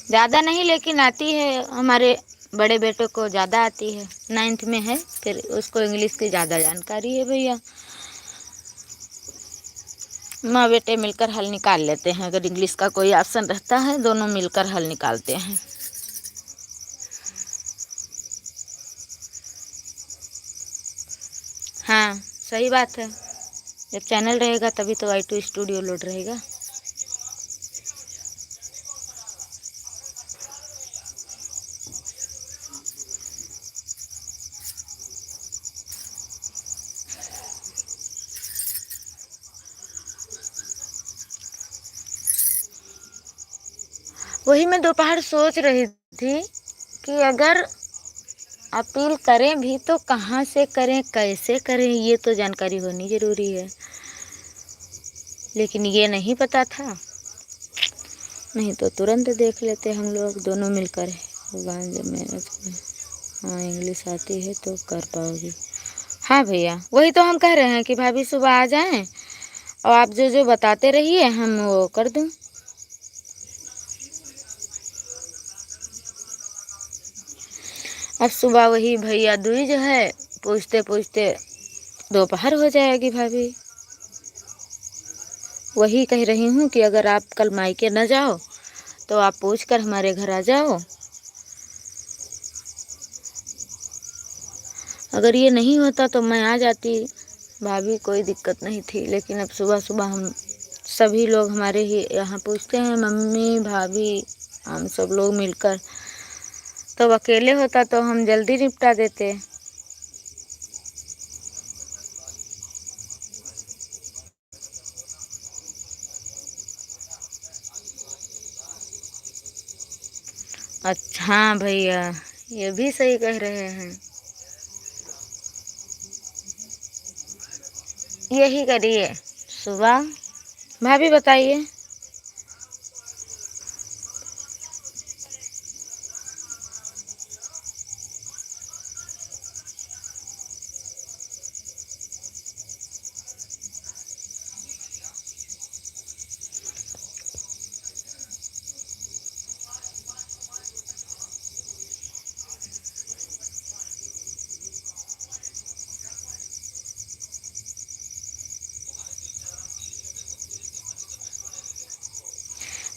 ज़्यादा नहीं लेकिन आती है। हमारे बड़े बेटे को ज़्यादा आती है, 9th में है, फिर उसको इंग्लिश की ज़्यादा जानकारी है भैया। माँ बेटे मिलकर हल निकाल लेते हैं। अगर इंग्लिश का कोई ऑप्शन रहता है दोनों मिलकर हल निकालते हैं। हाँ सही बात है। जब चैनल रहेगा तभी तो i2 स्टूडियो लोड रहेगा। वही मैं दोपहर सोच रही थी कि अगर अपील करें भी तो कहाँ से करें, कैसे करें, ये तो जानकारी होनी ज़रूरी है। लेकिन ये नहीं पता था, नहीं तो तुरंत देख लेते हम लोग दोनों मिलकर। जब मैं हाँ इंग्लिश आती है तो कर पाओगी। हाँ भैया, वही तो हम कह रहे हैं कि भाभी सुबह आ जाएं और आप जो जो बताते रहिए हम वो कर दूं। अब सुबह वही भैया दुई जो है पूछते पूछते दोपहर हो जाएगी भाभी। वही कह रही हूँ कि अगर आप कल मायके न जाओ तो आप पूछ कर हमारे घर आ जाओ। अगर ये नहीं होता तो मैं आ जाती भाभी, कोई दिक्कत नहीं थी। लेकिन अब सुबह सुबह हम सभी लोग हमारे ही यहाँ पूछते हैं, मम्मी भाभी हम सब लोग मिलकर। तो अकेले होता तो हम जल्दी निपटा देते। अच्छा हाँ भैया, ये भी सही कह रहे हैं। यही करिए सुबह। भाभी बताइए।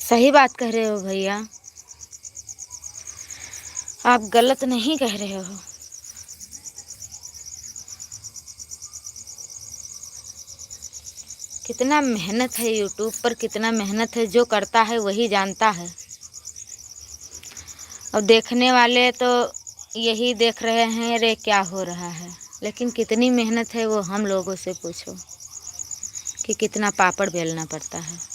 सही बात कह रहे हो भैया, आप गलत नहीं कह रहे हो। कितना मेहनत है यूट्यूब पर, कितना मेहनत है, जो करता है वही जानता है। और देखने वाले तो यही देख रहे हैं अरे क्या हो रहा है, लेकिन कितनी मेहनत है वो हम लोगों से पूछो कि कितना पापड़ बेलना पड़ता है।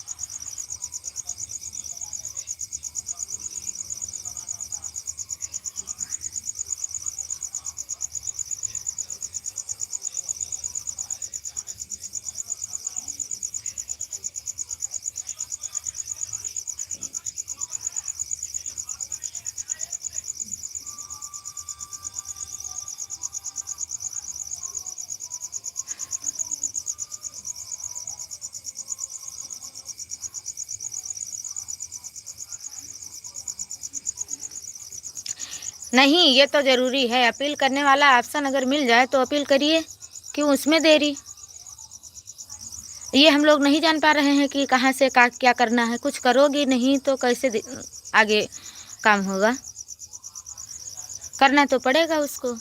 नहीं, ये तो ज़रूरी है। अपील करने वाला ऑप्शन अगर मिल जाए तो अपील करिए, क्यों उसमें देरी। ये हम लोग नहीं जान पा रहे हैं कि कहाँ से क्या करना है। कुछ करोगी नहीं तो कैसे आगे काम होगा। करना तो पड़ेगा उसको।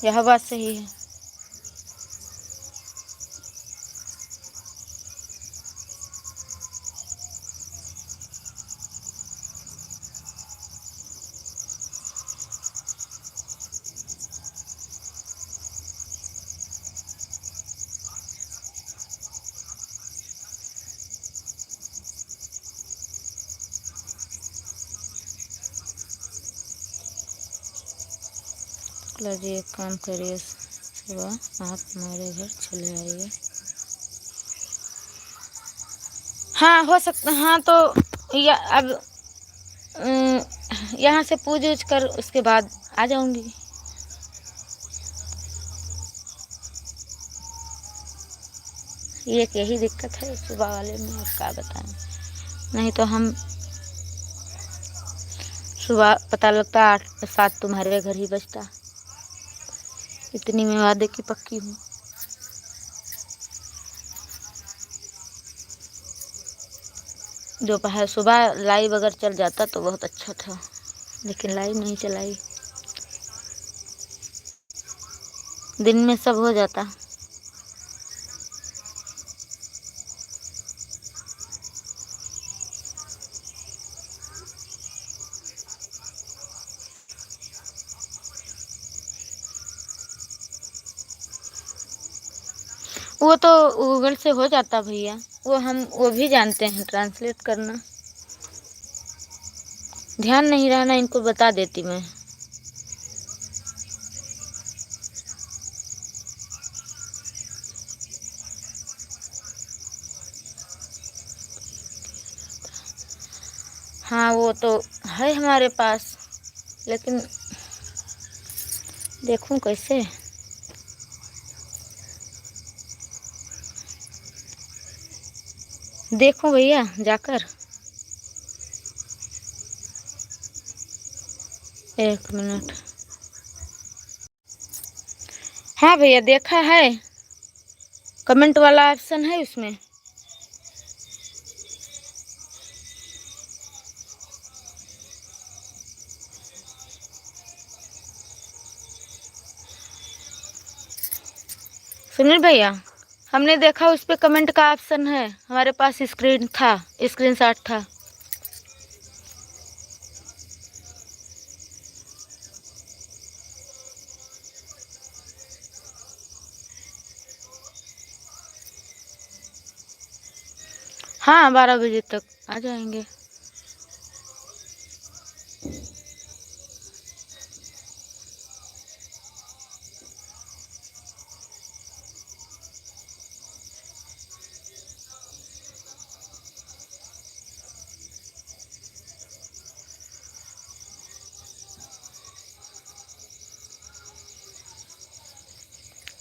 यह बात सही है। जी एक काम करिए, सुबह आप हमारे घर चले आइए। हाँ हो सकता, हाँ तो या अब यहाँ से पूछ उछ कर उसके बाद आ जाऊंगी। ये यही दिक्कत है सुबह वाले में, और क्या बताएं। नहीं तो हम सुबह पता लगता 8-7 तुम्हारे घर ही बजता। इतनी मैं वादे की पक्की हूँ। दोपहर सुबह लाइव अगर चल जाता तो बहुत अच्छा था, लेकिन लाइव नहीं चलाई। दिन में सब हो जाता। वो तो गूगल से हो जाता भैया, वो भी जानते हैं ट्रांसलेट करना। ध्यान नहीं रहना, इनको बता देती मैं। हाँ वो तो है हमारे पास, लेकिन देखूं कैसे। देखो भैया जाकर, 1 मिनट। हाँ भैया देखा है, कमेंट वाला ऑप्शन है उसमें। सुनील भैया हमने देखा उस पे कमेंट का ऑप्शन है, हमारे पास स्क्रीनशॉट था। हाँ 12 बजे तक आ जाएंगे।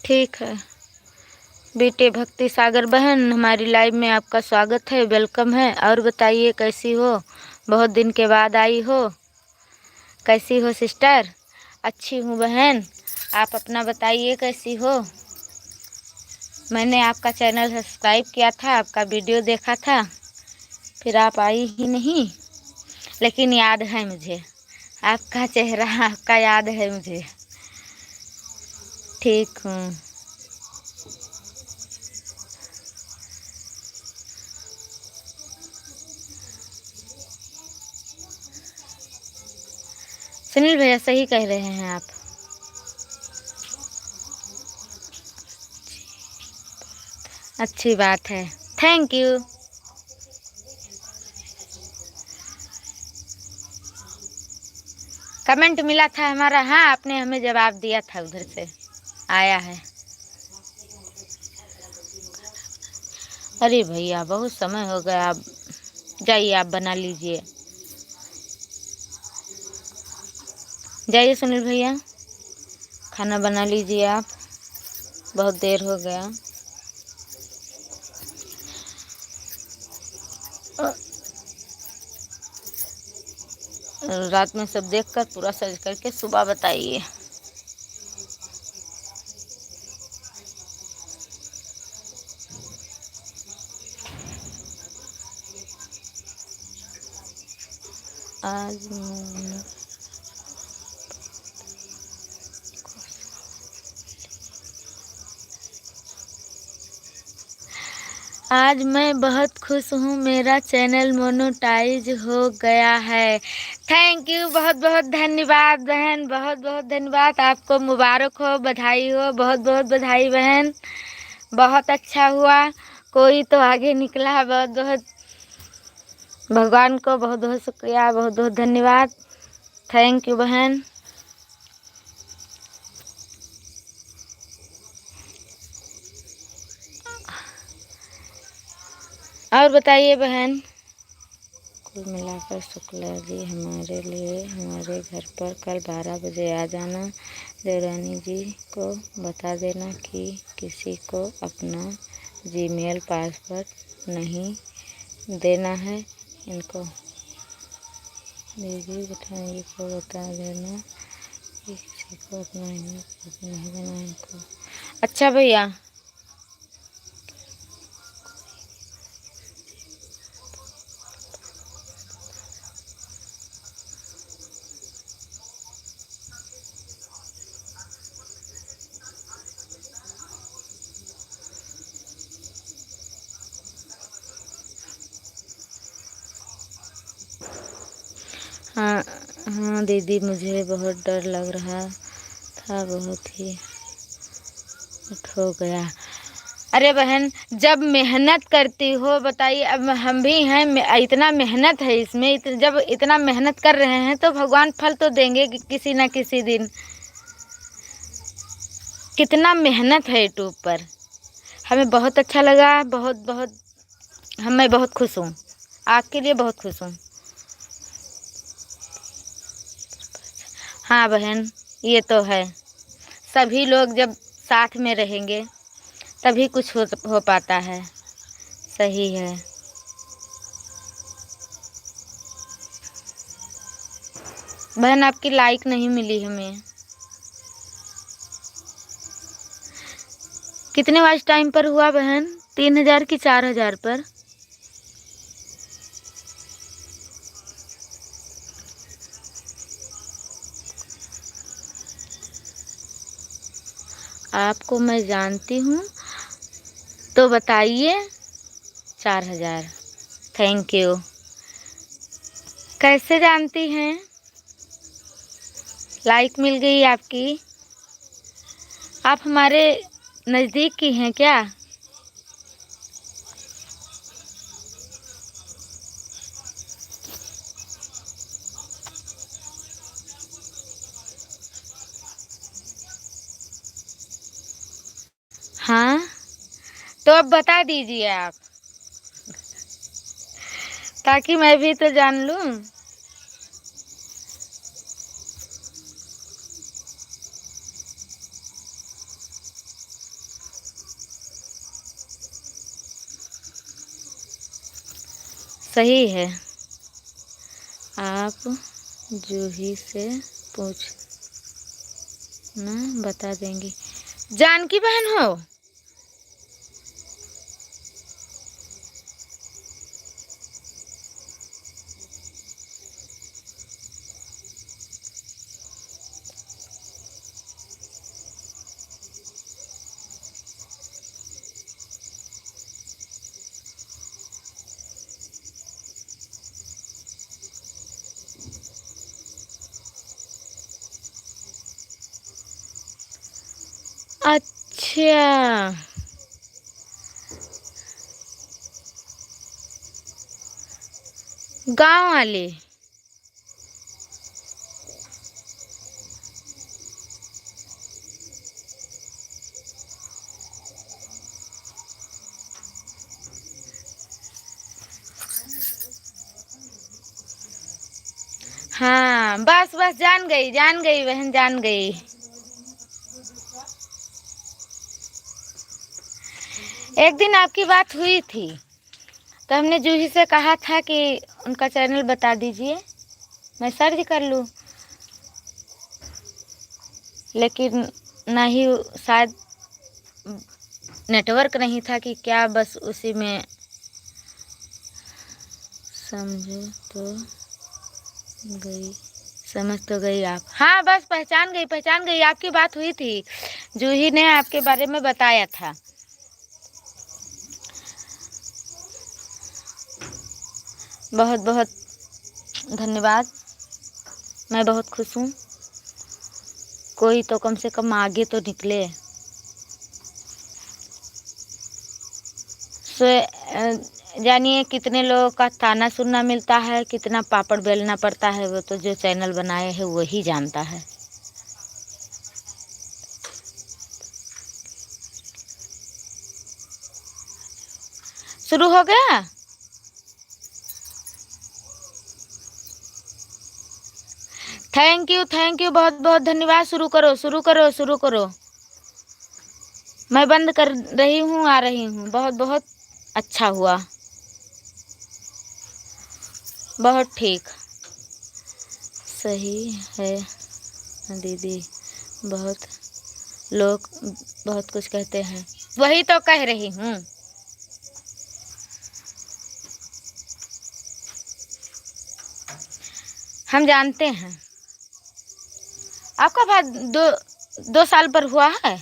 ठीक है बेटे। भक्ति सागर बहन हमारी लाइव में आपका स्वागत है, वेलकम है। और बताइए कैसी हो, बहुत दिन के बाद आई हो। कैसी हो सिस्टर? अच्छी हूँ बहन, आप अपना बताइए कैसी हो। मैंने आपका चैनल सब्सक्राइब किया था, आपका वीडियो देखा था, फिर आप आई ही नहीं, लेकिन याद है मुझे आपका चेहरा, आपका याद है मुझे। ठीक हूँ। सुनील भैया सही कह रहे हैं आप। अच्छी बात है, थैंक यू। कमेंट मिला था हमारा। हाँ, आपने हमें जवाब दिया था, उधर से आया है। अरे भैया बहुत समय हो गया, आप जाइए, आप बना लीजिए। जाइए सुनील भैया, खाना बना लीजिए आप, बहुत देर हो गया। रात में सब देखकर पूरा सज करके सुबह बताइए। आज मैं बहुत खुश हूँ, मेरा चैनल मोनेटाइज हो गया है। थैंक यू, बहुत बहुत धन्यवाद बहन, बहुत बहुत धन्यवाद। आपको मुबारक हो, बधाई हो, बहुत बहुत बधाई बहन। बहुत अच्छा हुआ, कोई तो आगे निकला। बहुत बहुत भगवान को बहुत बहुत शुक्रिया, बहुत बहुत धन्यवाद। थैंक यू बहन। और बताइए बहन। कुल मिलाकर शुक्ला जी हमारे लिए हमारे घर पर कल 12 बजे आ जाना। देवरानी जी को बता देना कि किसी को अपना जीमेल पासवर्ड नहीं देना है। इनको दीदी जेठानी जी को बता देना कि किसी को अपना ईमेल पासवर्ड नहीं देना है इनको। अच्छा भैया। हाँ हाँ दीदी, मुझे बहुत डर लग रहा था, बहुत ही हो गया। अरे बहन, जब मेहनत करती हो, बताइए, अब हम भी हैं, इतना मेहनत है इसमें, जब इतना मेहनत कर रहे हैं तो भगवान फल तो देंगे किसी न किसी दिन। कितना मेहनत है यूट्यूब पर। हमें बहुत अच्छा लगा, बहुत बहुत, मैं बहुत खुश हूँ, आपके लिए बहुत खुश हूँ। हाँ बहन, ये तो है, सभी लोग जब साथ में रहेंगे तभी कुछ हो पाता है। सही है। बहन आपकी लाइक नहीं मिली हमें। कितने वॉच टाइम पर हुआ बहन? 3000 की 4000 पर? आपको मैं जानती हूँ तो बताइए। 4000। Thank you. कैसे जानती हैं? लाइक मिल गई आपकी। आप हमारे नज़दीक की हैं क्या? हाँ, तो अब बता दीजिए आप, ताकि मैं भी तो जान लूँ। सही है। आप जूही से पूछना, बता देंगी। जानकी बहन हो? अच्छा, गांव वाले। बस जान गई बहन, जान गई। एक दिन आपकी बात हुई थी तो हमने जूही से कहा था कि उनका चैनल बता दीजिए, मैं सर्च कर लूँ, लेकिन नहीं, शायद नेटवर्क नहीं था कि क्या, बस उसी में समझो तो गई, समझ तो गई आप। हाँ बस पहचान गई, आपकी बात हुई थी, जूही ने आपके बारे में बताया था। बहुत बहुत धन्यवाद, मैं बहुत खुश हूँ। कोई तो कम से कम आगे तो निकले। जानिए कितने लोगों का ताना सुनना मिलता है, कितना पापड़ बेलना पड़ता है, वो तो जो चैनल बनाए है वही जानता है। शुरू हो गया। थैंक यू, बहुत बहुत धन्यवाद। शुरू करो। मैं बंद कर रही हूँ, आ रही हूँ। बहुत बहुत अच्छा हुआ, बहुत ठीक, सही है दीदी। बहुत लोग बहुत कुछ कहते हैं, वही तो कह रही हूँ। हम जानते हैं आपका बात 2 साल पर हुआ है।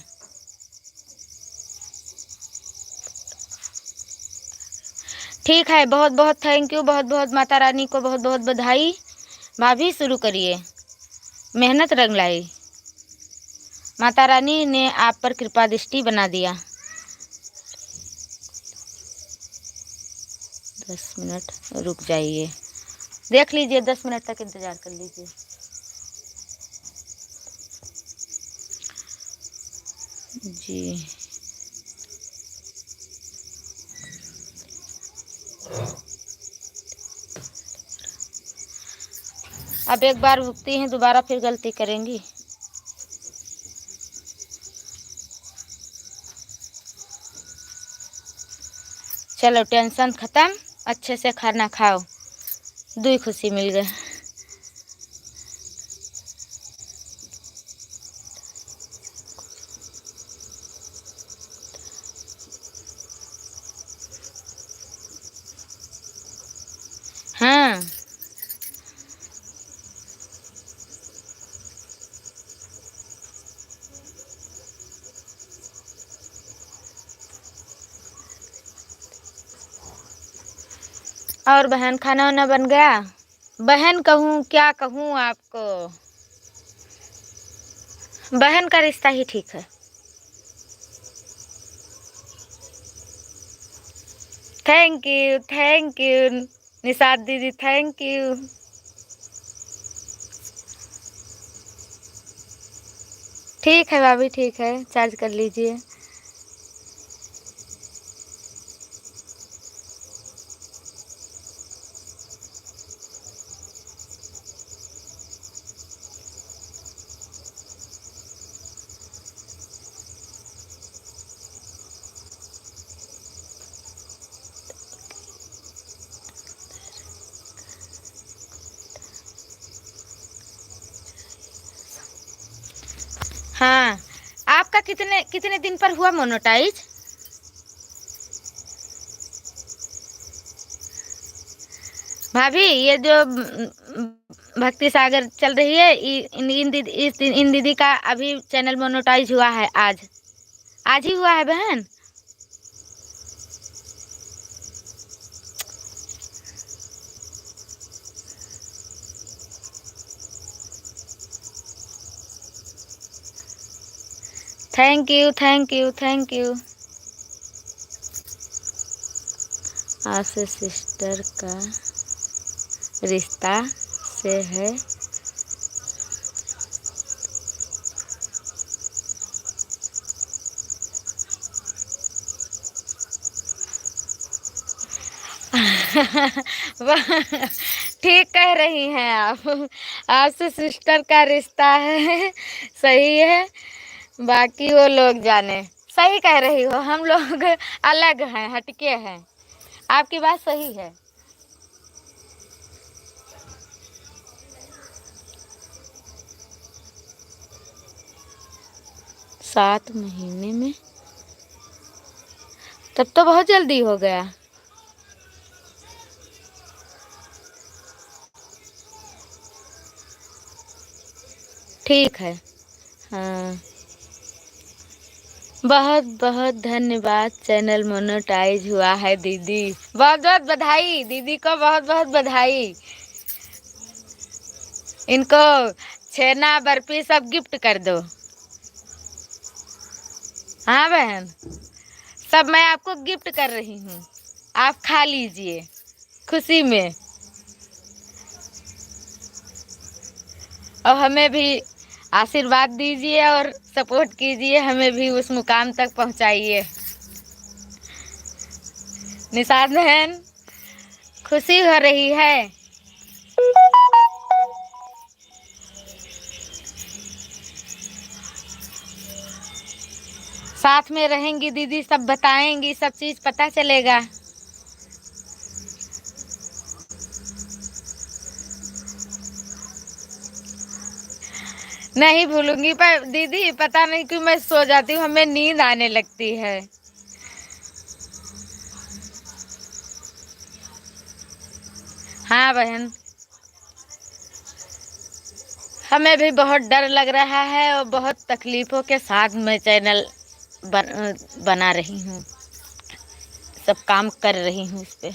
ठीक है, बहुत बहुत थैंक यू, बहुत बहुत माता रानी को बहुत बहुत बधाई। भाभी शुरू करिए, मेहनत रंग लाई, माता रानी ने आप पर कृपा दृष्टि बना दिया। 10 मिनट रुक जाइए, देख लीजिए, 10 मिनट तक इंतजार कर लीजिए। जी अब एक बार भुगती हैं, दोबारा फिर गलती करेंगी। चलो टेंशन खत्म, अच्छे से खाना खाओ, 2 खुशी मिल गए। हाँ और बहन, खाना वाना बन गया? बहन कहूँ क्या कहूँ आपको, बहन का रिश्ता ही ठीक है। थैंक यू निशाद दीदी, थैंक यू। ठीक है भाभी, ठीक है, चार्ज कर लीजिए। हाँ, आपका कितने कितने दिन पर हुआ मोनेटाइज? भाभी ये जो भक्ति सागर चल रही है, इन दीदी का अभी चैनल मोनेटाइज हुआ है, आज ही हुआ है बहन। Thank you. आपसे सिस्टर का रिश्ता से है। ठीक कह रही हैं आप, आपसे सिस्टर का रिश्ता है। सही है, बाकी वो लोग जाने। सही कह रही हो, हम लोग अलग हैं, हटके हैं। आपकी बात सही है। सात महीने में, तब तो बहुत जल्दी हो गया। ठीक है। हाँ, बहुत बहुत धन्यवाद। चैनल मोनेटाइज हुआ है दीदी, बहुत बहुत बधाई दीदी को, बहुत बहुत बधाई। इनको छेना बर्फी सब गिफ्ट कर दो। हाँ बहन, सब मैं आपको गिफ्ट कर रही हूँ, आप खा लीजिए खुशी में। और हमें भी आशीर्वाद दीजिए और सपोर्ट कीजिए, हमें भी उस मुकाम तक पहुँचाइए। निशाद बहन, खुशी हो रही है। साथ में रहेंगी दीदी, सब बताएंगी, सब चीज पता चलेगा। नहीं भूलूंगी, पर दीदी पता नहीं क्यों मैं सो जाती हूँ, हमें नींद आने लगती है। हाँ बहन, हमें भी बहुत डर लग रहा है और बहुत तकलीफों के साथ मैं चैनल बना रही हूँ, सब काम कर रही हूँ इस पे।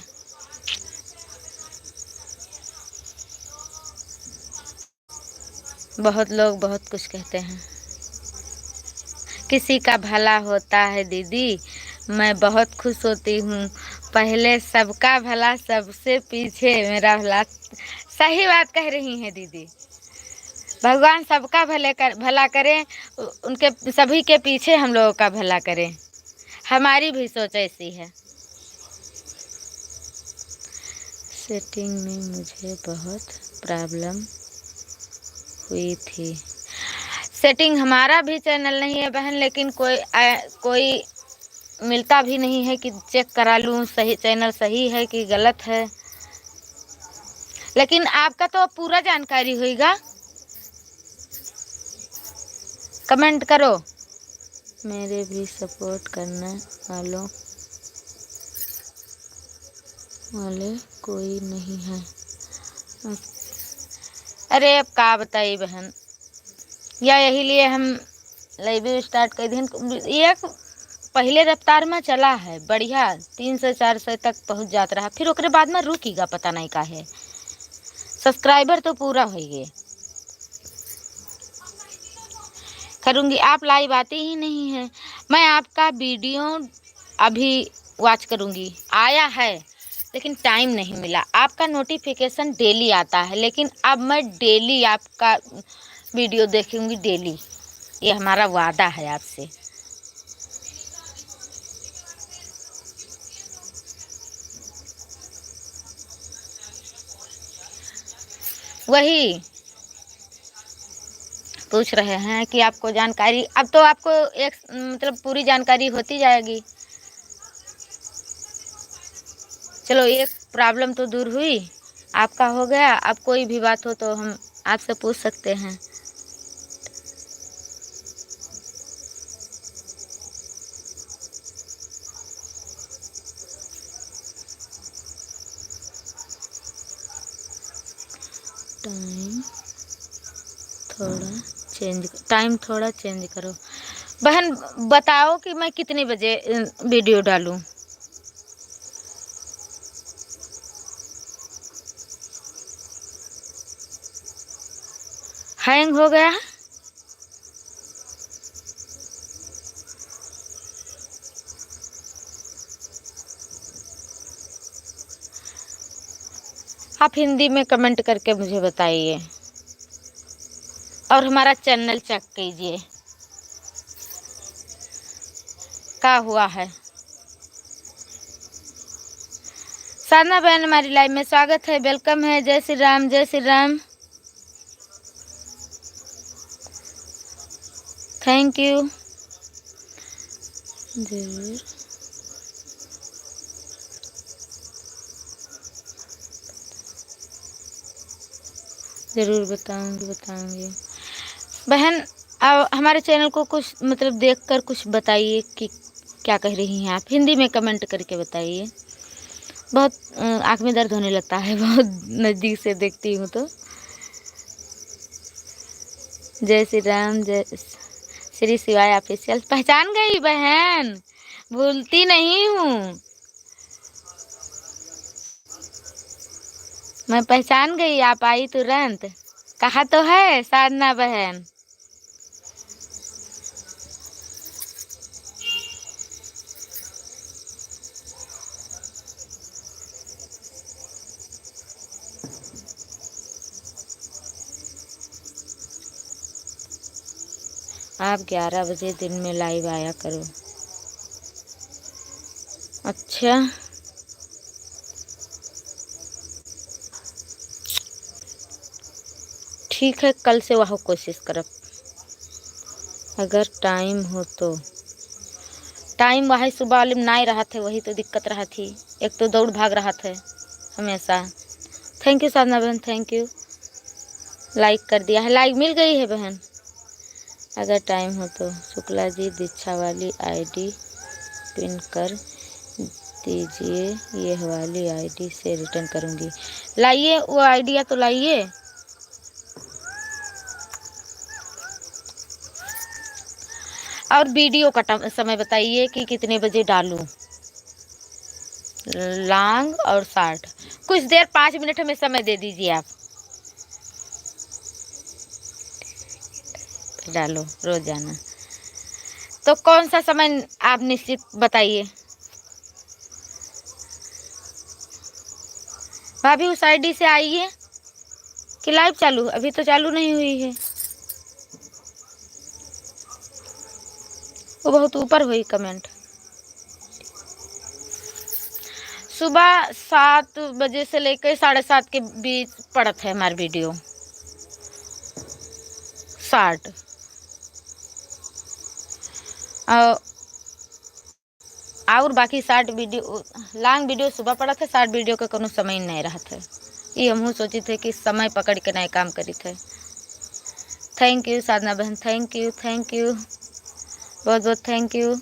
बहुत लोग बहुत कुछ कहते हैं, किसी का भला होता है दीदी, मैं बहुत खुश होती हूँ। पहले सबका भला, सबसे पीछे मेरा भला। सही बात कह रही हैं दीदी, भगवान सबका भला करें, उनके सभी के पीछे हम लोगों का भला करें। हमारी भी सोच ऐसी है। सेटिंग में मुझे बहुत प्रॉब्लम हुई थी। सेटिंग हमारा भी चैनल नहीं है बहन, लेकिन कोई मिलता भी नहीं है कि चेक करा लूँ सही चैनल सही है कि गलत है। लेकिन आपका तो पूरा जानकारी होगा, कमेंट करो। मेरे भी सपोर्ट करने वाले कोई नहीं है। अरे अब का बताइए बहन, या यही लिए हम लाइव स्टार्ट कर दिन। ये पहले रफ्तार में चला है बढ़िया, 300-400 तक पहुंच जाता रहा, फिर ओकरे बाद में रुकीगा, पता नहीं का है। सब्सक्राइबर तो पूरा हो गए करूँगी, आप लाइव आते ही नहीं है। मैं आपका वीडियो अभी वॉच करूँगी, आया है लेकिन टाइम नहीं मिला। आपका नोटिफिकेशन डेली आता है, लेकिन अब मैं डेली आपका वीडियो देखूँगी, डेली। ये हमारा वादा है आपसे। वही पूछ रहे हैं कि आपको जानकारी, अब तो आपको एक मतलब पूरी जानकारी होती जाएगी। चलो एक प्रॉब्लम तो दूर हुई, आपका हो गया। अब कोई भी बात हो तो हम आपसे पूछ सकते हैं। टाइम थोड़ा चेंज करो बहन। बताओ कि मैं कितने बजे वीडियो डालूं। हैंग हो गया है। आप हिंदी में कमेंट करके मुझे बताइए और हमारा चैनल चेक कीजिए क्या हुआ है। साधना बहन हमारी लाइव में स्वागत है, वेलकम है। जय श्री राम, जय श्री राम। Thank you. जरूर ज़रूर बताऊंगी बहन। अब हमारे चैनल को कुछ मतलब देखकर कुछ बताइए कि क्या कह रही हैं आप, हिंदी में कमेंट करके बताइए। बहुत आँख में दर्द होने लगता है बहुत नज़दीक से देखती हूँ तो। जय श्री राम, जय श्री शिवाय ऑफिशियल। पहचान गई बहन, भूलती नहीं हूँ मैं, पहचान गई, आप आई तुरंत। कहा तो है साधना बहन। आप 11 बजे दिन में लाइव आया करो। अच्छा, ठीक है, कल से वह कोशिश करब अगर टाइम हो तो। टाइम वही सुबह वाले में नहीं रहा थे, वही तो दिक्कत रहा थी। एक तो दौड़ भाग रहा था हमेशा। थैंक यू साधना बहन, थैंक यू। लाइक कर दिया है, लाइक मिल गई है बहन। अगर टाइम हो तो शुक्ला जी दीक्षा वाली आईडी पिन कर दीजिए, ये वाली आईडी से रिटर्न करूँगी। लाइए वो आइडिया तो लाइए। और वीडियो का समय बताइए कि कितने बजे डालूं, लॉन्ग और शॉर्ट। कुछ देर 5 मिनट हमें समय दे दीजिए आप। डालो रोजाना, तो कौन सा समय आप निश्चित बताइए। भाभी उस आईडी से आइए कि लाइव चालू, अभी तो चालू नहीं हुई है। वो बहुत ऊपर हुई कमेंट। सुबह 7 बजे से लेकर 7:30 के बीच पड़त है हमारी वीडियो शॉर्ट। और बाकी शॉर्ट वीडियो, लॉन्ग वीडियो सुबह पड़ा था, शॉर्ट वीडियो का कोनो समय नहीं रहा था। ये हम सोचे थे कि समय पकड़ के नए काम करी थे। थैंक यू साधना बहन, थैंक यू, थैंक यू, बहुत बहुत थैंक यू।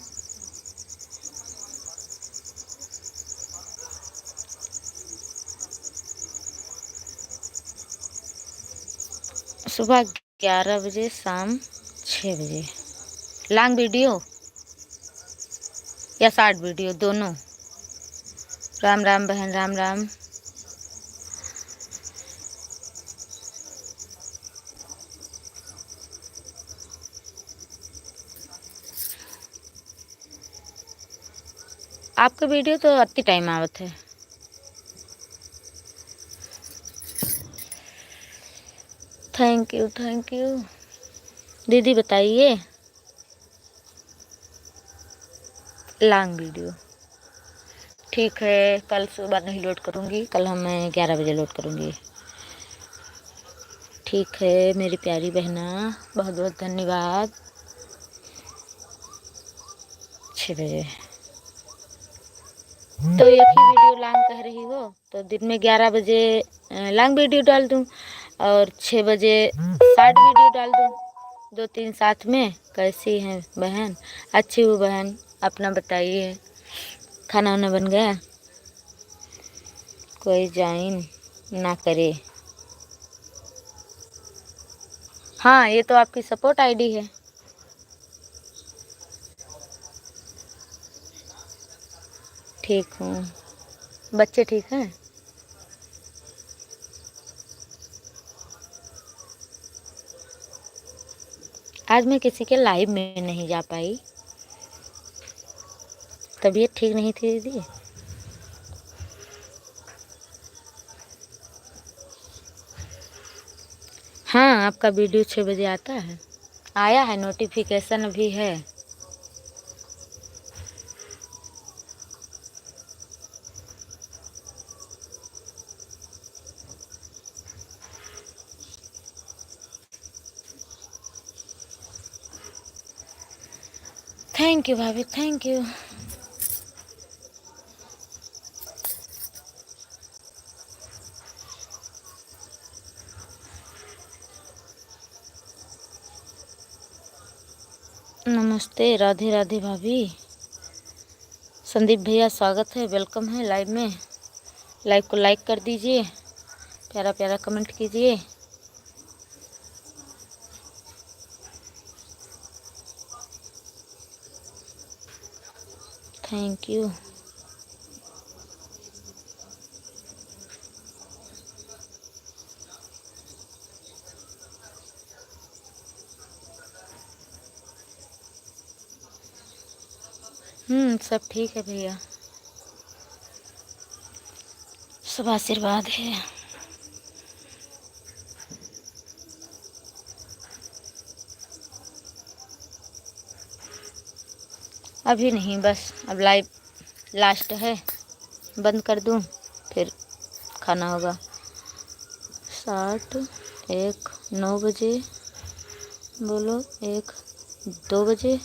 सुबह 11 बजे, शाम 6 बजे। लॉन्ग वीडियो या शॉर्ट वीडियो दोनों। राम राम बहन, राम राम। आपका वीडियो तो अति टाइम आवत है। Thank you, thank you. दीदी बताइए। लॉन्ग वीडियो ठीक है, कल सुबह नहीं लोड करूँगी, कल मैं 11 बजे लोड करूँगी। ठीक है मेरी प्यारी बहना, बहुत बहुत धन्यवाद। 6 बजे तो एक ही वीडियो लॉन्ग कह रही हो तो दिन में 11 बजे लॉन्ग वीडियो डाल दूँ और 6 बजे शॉर्ट वीडियो डाल दूँ, 2-3 साथ में। कैसी हैं बहन? अच्छी हूँ बहन, अपना बताइए। खाना वाना बन गया? कोई ज्वाइन ना करे। हाँ, ये तो आपकी सपोर्ट आईडी है। ठीक हूँ। बच्चे ठीक हैं? आज मैं किसी के लाइव में नहीं जा पाई, तबीयत ठीक नहीं थी दीदी। हाँ, आपका वीडियो 6 बजे आता है, आया है, नोटिफिकेशन भी है। थैंक यू भाभी, थैंक यू। नमस्ते, राधे राधे भाभी। संदीप भैया स्वागत है, वेलकम है लाइव में। लाइव को लाइक कर दीजिए, प्यारा प्यारा कमेंट कीजिए। Thank you. सब ठीक है भैया, सब आशीर्वाद है। अभी नहीं, बस अब लाइव लास्ट है, बंद कर दूं फिर खाना होगा। 60 1 9 बजे बोलो, 1 2 बजे,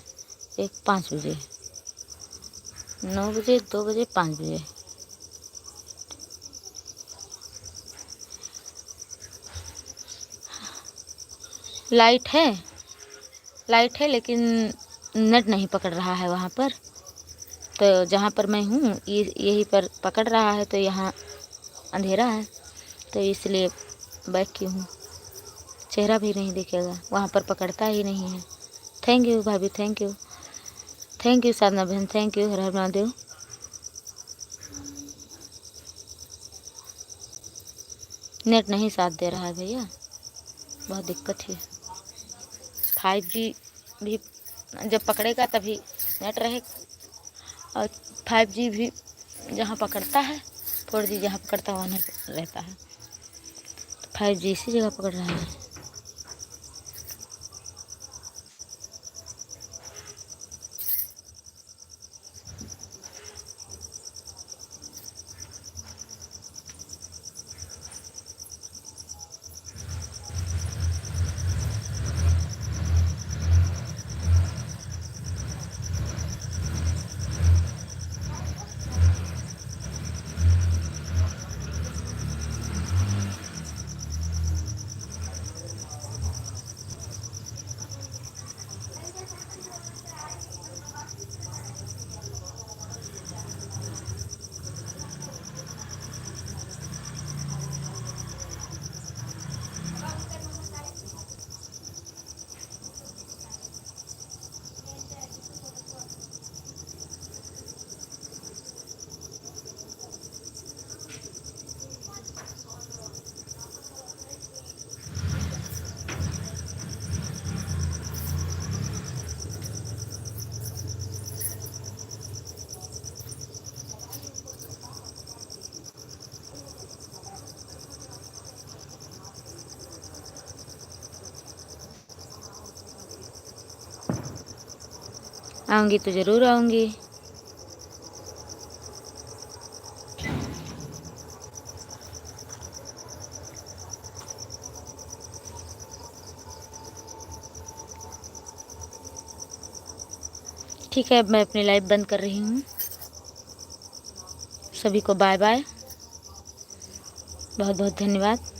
1 5 बजे, 9 बजे, 2 बजे, 5 बजे। लाइट है, लाइट है लेकिन नेट नहीं पकड़ रहा है वहाँ पर। तो जहाँ पर मैं हूँ यहीं पर पकड़ रहा है, तो यहाँ अंधेरा है, तो इसलिए बैठ की हूँ। चेहरा भी नहीं दिखेगा, वहाँ पर पकड़ता ही नहीं है। थैंक यू भाभी, थैंक यू, थैंक यू साधना बहन, thank you. Her her Mahadev. Net नहीं साथ दे रहा है भैया, बहुत दिक्कत है। 5G भी जब पकड़ेगा तभी नेट रहेगा, और 5G भी जहाँ पकड़ता है, 4G जहाँ पकड़ता है वहाँ नहीं रहता है। 5G इसी जगह पकड़ रहा है। आऊँगी तो ज़रूर आऊँगी। ठीक है, अब मैं अपनी लाइव बंद कर रही हूँ। सभी को बाय बाय, बहुत बहुत धन्यवाद।